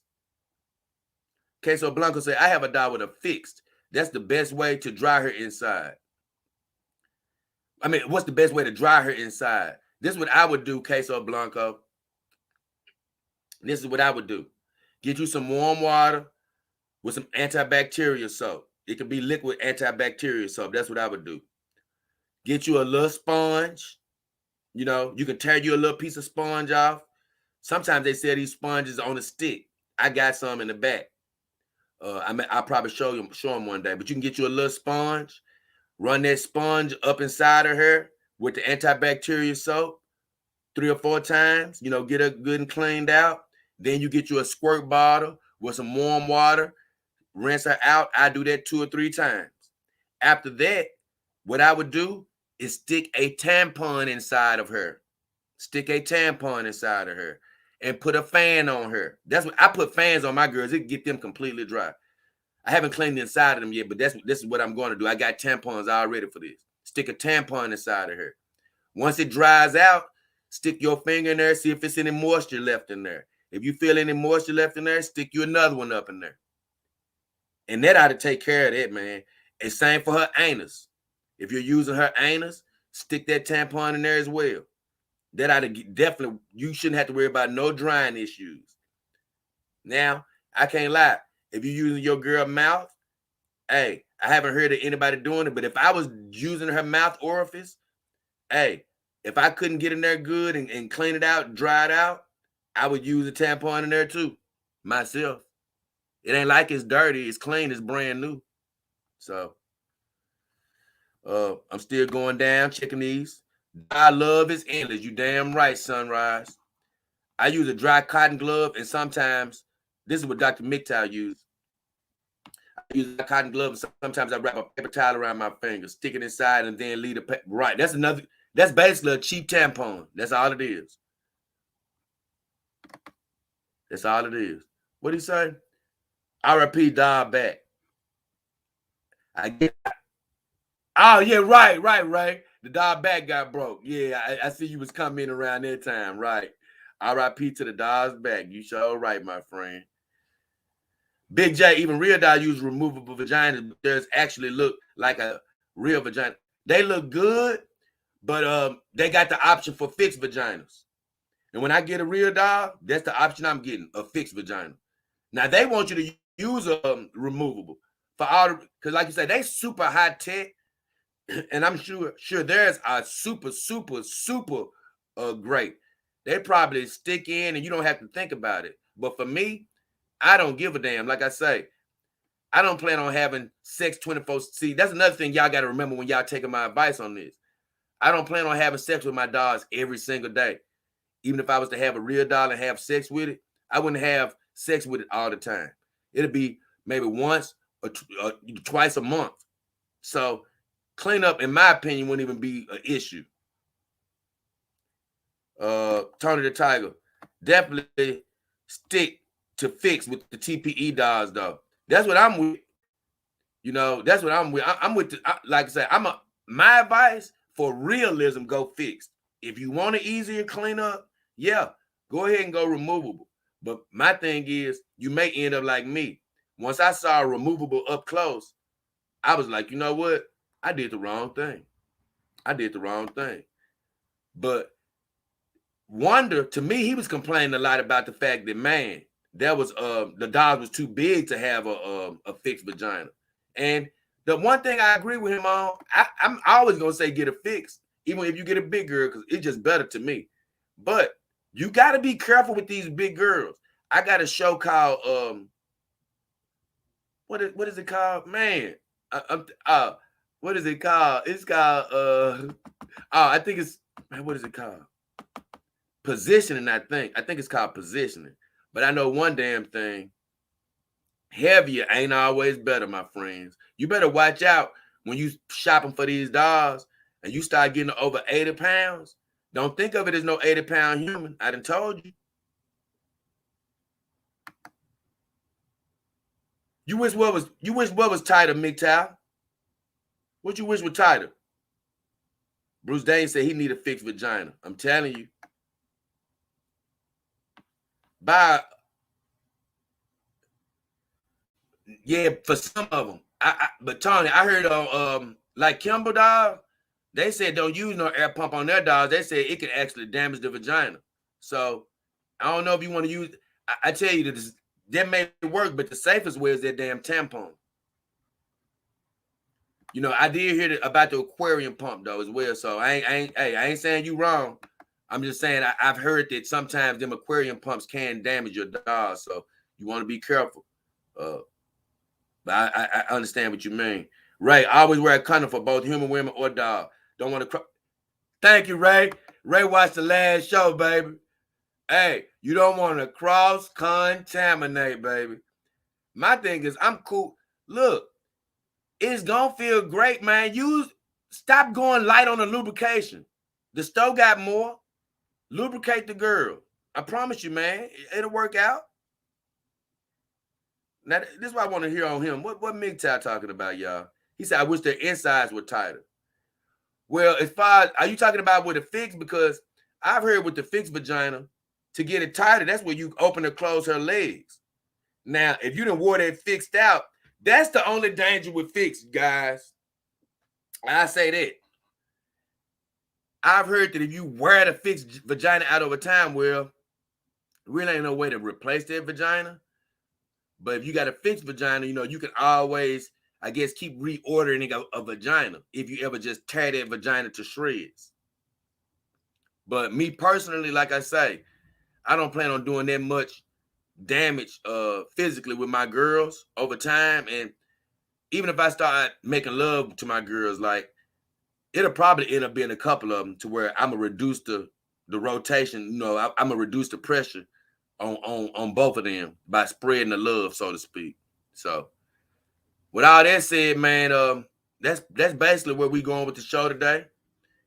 Queso Blanco said, I have a dog with a fixed. That's the best way to dry her inside. I mean, what's the best way to dry her inside? This is what I would do, Queso Blanco. This is what I would do. Get you some warm water with some antibacterial soap. It could be liquid antibacterial soap. That's what I would do. Get you a little sponge. You can tear you a little piece of sponge off. Sometimes they sell these sponges on a stick. I got some in the back. I'll probably show them one day. But you can get you a little sponge. Run that sponge up inside of her with the antibacterial soap. 3 or 4 times, get her good and cleaned out. Then you get you a squirt bottle with some warm water, rinse her out. I do that 2 or 3 times. After that, what I would do is stick a tampon inside of her. Stick a tampon inside of her and put a fan on her. That's what I put fans on my girls. It get them completely dry. I haven't cleaned the inside of them yet, but this is what I'm going to do. I got tampons already for this. Stick a tampon inside of her. Once it dries out, stick your finger in there, see if it's any moisture left in there. If you feel any moisture left in there, stick you another one up in there. And that ought to take care of that, man. And same for her anus. If you're using her anus, stick that tampon in there as well. That ought to definitely, you shouldn't have to worry about no drying issues. Now, I can't lie. If you're using your girl mouth, hey, I haven't heard of anybody doing it, but if I was using her mouth orifice, hey, if I couldn't get in there good and clean it out, dry it out, I would use a tampon in there too, myself. It ain't like it's dirty. It's clean. It's brand new. So, I'm still going down, checking these. Dry love is endless. You damn right, Sunrise. I use a dry cotton glove, and sometimes, this is what Dr. MGTOW used. I use a cotton glove, and sometimes I wrap a paper towel around my finger, stick it inside, and then leave the right. That's basically a cheap tampon. That's all it is. That's all it is. What did he say? R.I.P. Dolph back. I get. Oh yeah, right. The Dolph back got broke. Yeah, I see you was coming around that time, right? R.I.P. to the Dolph's back. You sure right, my friend. Big J, even real doll use removable vaginas, but there's actually look like a real vagina. They look good, but they got the option for fixed vaginas. And when I get a real doll, that's the option I'm getting, a fixed vagina. Now they want you to use a removable for all, because like you said, they super high tech, and I'm sure theirs are super great. They probably stick in and you don't have to think about it. But for me, I don't give a damn. Like I say, I don't plan on having sex 24. See, that's another thing y'all got to remember when y'all taking my advice on this. I don't plan on having sex with my dogs every single day. Even if I was to have a real doll and have sex with it, I wouldn't have sex with it all the time. It'd be maybe once or twice a month. So clean up, in my opinion, wouldn't even be an issue. Tony the Tiger, definitely stick to fix with the TPE dolls though. That's what I'm with. That's what I'm with. I'm with, like I said, my advice for realism, go fixed. If you want it easier clean up, yeah, go ahead and go removable. But my thing is, you may end up like me. Once I saw a removable up close, I was like, you know what? I did the wrong thing. But Wonder, to me, he was complaining a lot about the fact that, man, there was the dog was too big to have a fixed vagina. And the one thing I agree with him on, I'm always gonna say get a fix, even if you get a big girl, because it's just better to me. But you got to be careful with these big girls. I got a show called what is it called, man? What is it called? It's called I think it's, man, what is it called? Positioning, I think it's called Positioning. But I know one damn thing: heavier ain't always better, my friends. You better watch out when you shopping for these dolls and you start getting over 80 pounds. Don't think of it as no 80-pound human. I done told you. You wish what was tighter, MGTOW? What you wish was tighter? Bruce Dane said he need a fixed vagina. I'm telling you. Yeah, for some of them. But Tony, I heard on like Kimber dog, they said don't use no air pump on their dogs. They said it can actually damage the vagina. So I don't know if you want to use. I tell you that may work, but the safest way is that damn tampon. I did hear about the aquarium pump though as well. So I ain't saying you wrong. I'm just saying I've heard that sometimes them aquarium pumps can damage your dog. So you want to be careful. But I understand what you mean. Ray, always wear a condom for both human, women, or dog. Don't want to cry. Thank you, Ray. Ray watched the last show, baby. Hey, you don't want to cross-contaminate, baby. My thing is, I'm cool. Look, it's gonna feel great, man. Stop going light on the lubrication. The stove got more. Lubricate the girl. I promise you, man. It'll work out. Now, this is what I want to hear on him. What MGTOW talking about, y'all? He said, I wish their insides were tighter. Well, as far as, are you talking about with a fix? Because I've heard with the fixed vagina, to get it tighter, that's where you open and close her legs. Now, if you done wore that fixed out, that's the only danger with fixed, guys. I say that. I've heard that if you wear the fixed vagina out over time, well, really ain't no way to replace that vagina. But if you got a fixed vagina, you know, you can always, I guess, keep reordering a vagina if you ever just tear that vagina to shreds. But me personally, like I say, I don't plan on doing that much damage physically with my girls over time. And even if I start making love to my girls, like, it'll probably end up being a couple of them to where I'm gonna reduce the rotation. You know, I'm gonna reduce the pressure on both of them by spreading the love, so to speak. So, with all that said, man, that's basically where we going with the show today.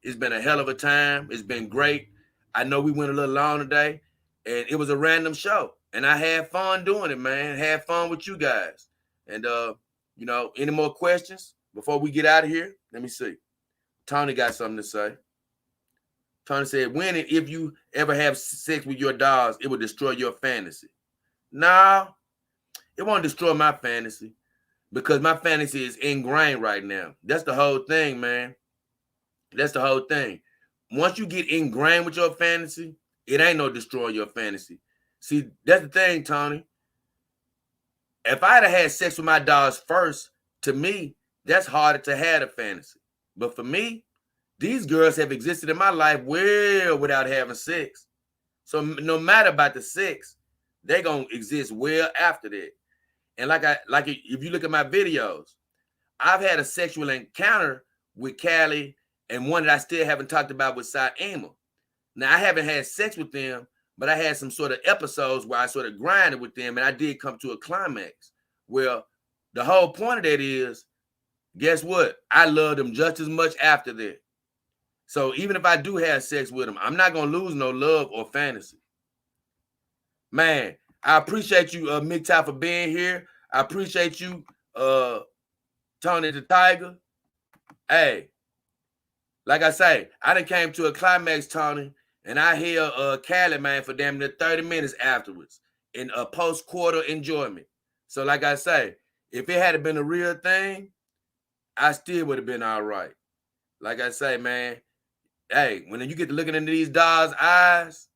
It's been a hell of a time. It's been great. I know we went a little long today, and it was a random show, and I had fun doing it, man. Had fun with you guys. And you know, any more questions before we get out of here? Let me see. Tony got something to say. Tony said, when and if you ever have sex with your dolls, it will destroy your fantasy. No, it won't destroy my fantasy because my fantasy is ingrained right now. That's the whole thing, man. That's the whole thing. Once you get ingrained with your fantasy, it ain't no destroy your fantasy. See, that's the thing, Tony. If I had sex with my dolls first, to me, that's harder to have a fantasy. But for me, these girls have existed in my life well without having sex. So no matter about the sex, they're going to exist well after that. And like if you look at my videos, I've had a sexual encounter with Callie and one that I still haven't talked about with Saima. Now, I haven't had sex with them, but I had some sort of episodes where I sort of grinded with them, and I did come to a climax. Well, the whole point of that is, guess what? I love them just as much after that. So even if I do have sex with them, I'm not going to lose no love or fantasy. Man, I appreciate you, MGTOW, for being here. I appreciate you, Tony the Tiger. Hey, like I say, I done came to a climax, Tony, and I held Callie, man, for damn near 30 minutes afterwards in a post-quarter enjoyment. So like I say, if it had been a real thing, I still would have been all right. Like I say, man, hey, when you get to looking into these dolls' eyes,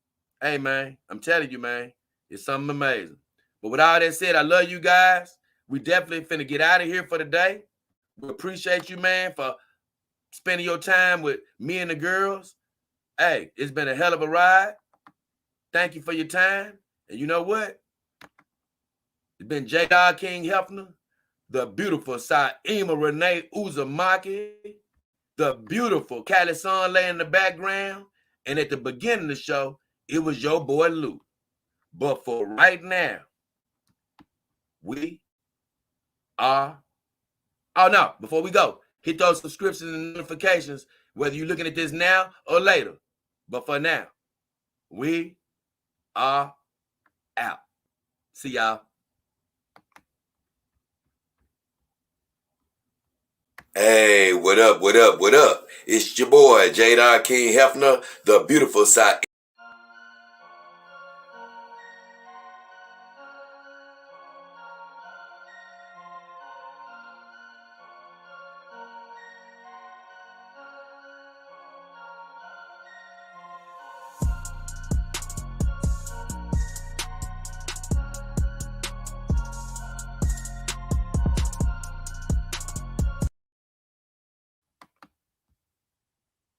hey, man, I'm telling you, man, it's something amazing. But with all that said, I love you guys. We definitely finna get out of here for the day. We appreciate you, man, for spending your time with me and the girls. Hey, it's been a hell of a ride. Thank you for your time. And you know what? It's been J. King Hefner, the beautiful Saima Renee Uzumaki, the beautiful Callie Son lay in the background. And at the beginning of the show, it was your boy Luke. But for right now, we are. Oh, no, before we go, hit those subscriptions and notifications, whether you're looking at this now or later. But for now, we are out. See y'all. Hey, what up, what up, what up? It's your boy, J. King Hefner, the beautiful side.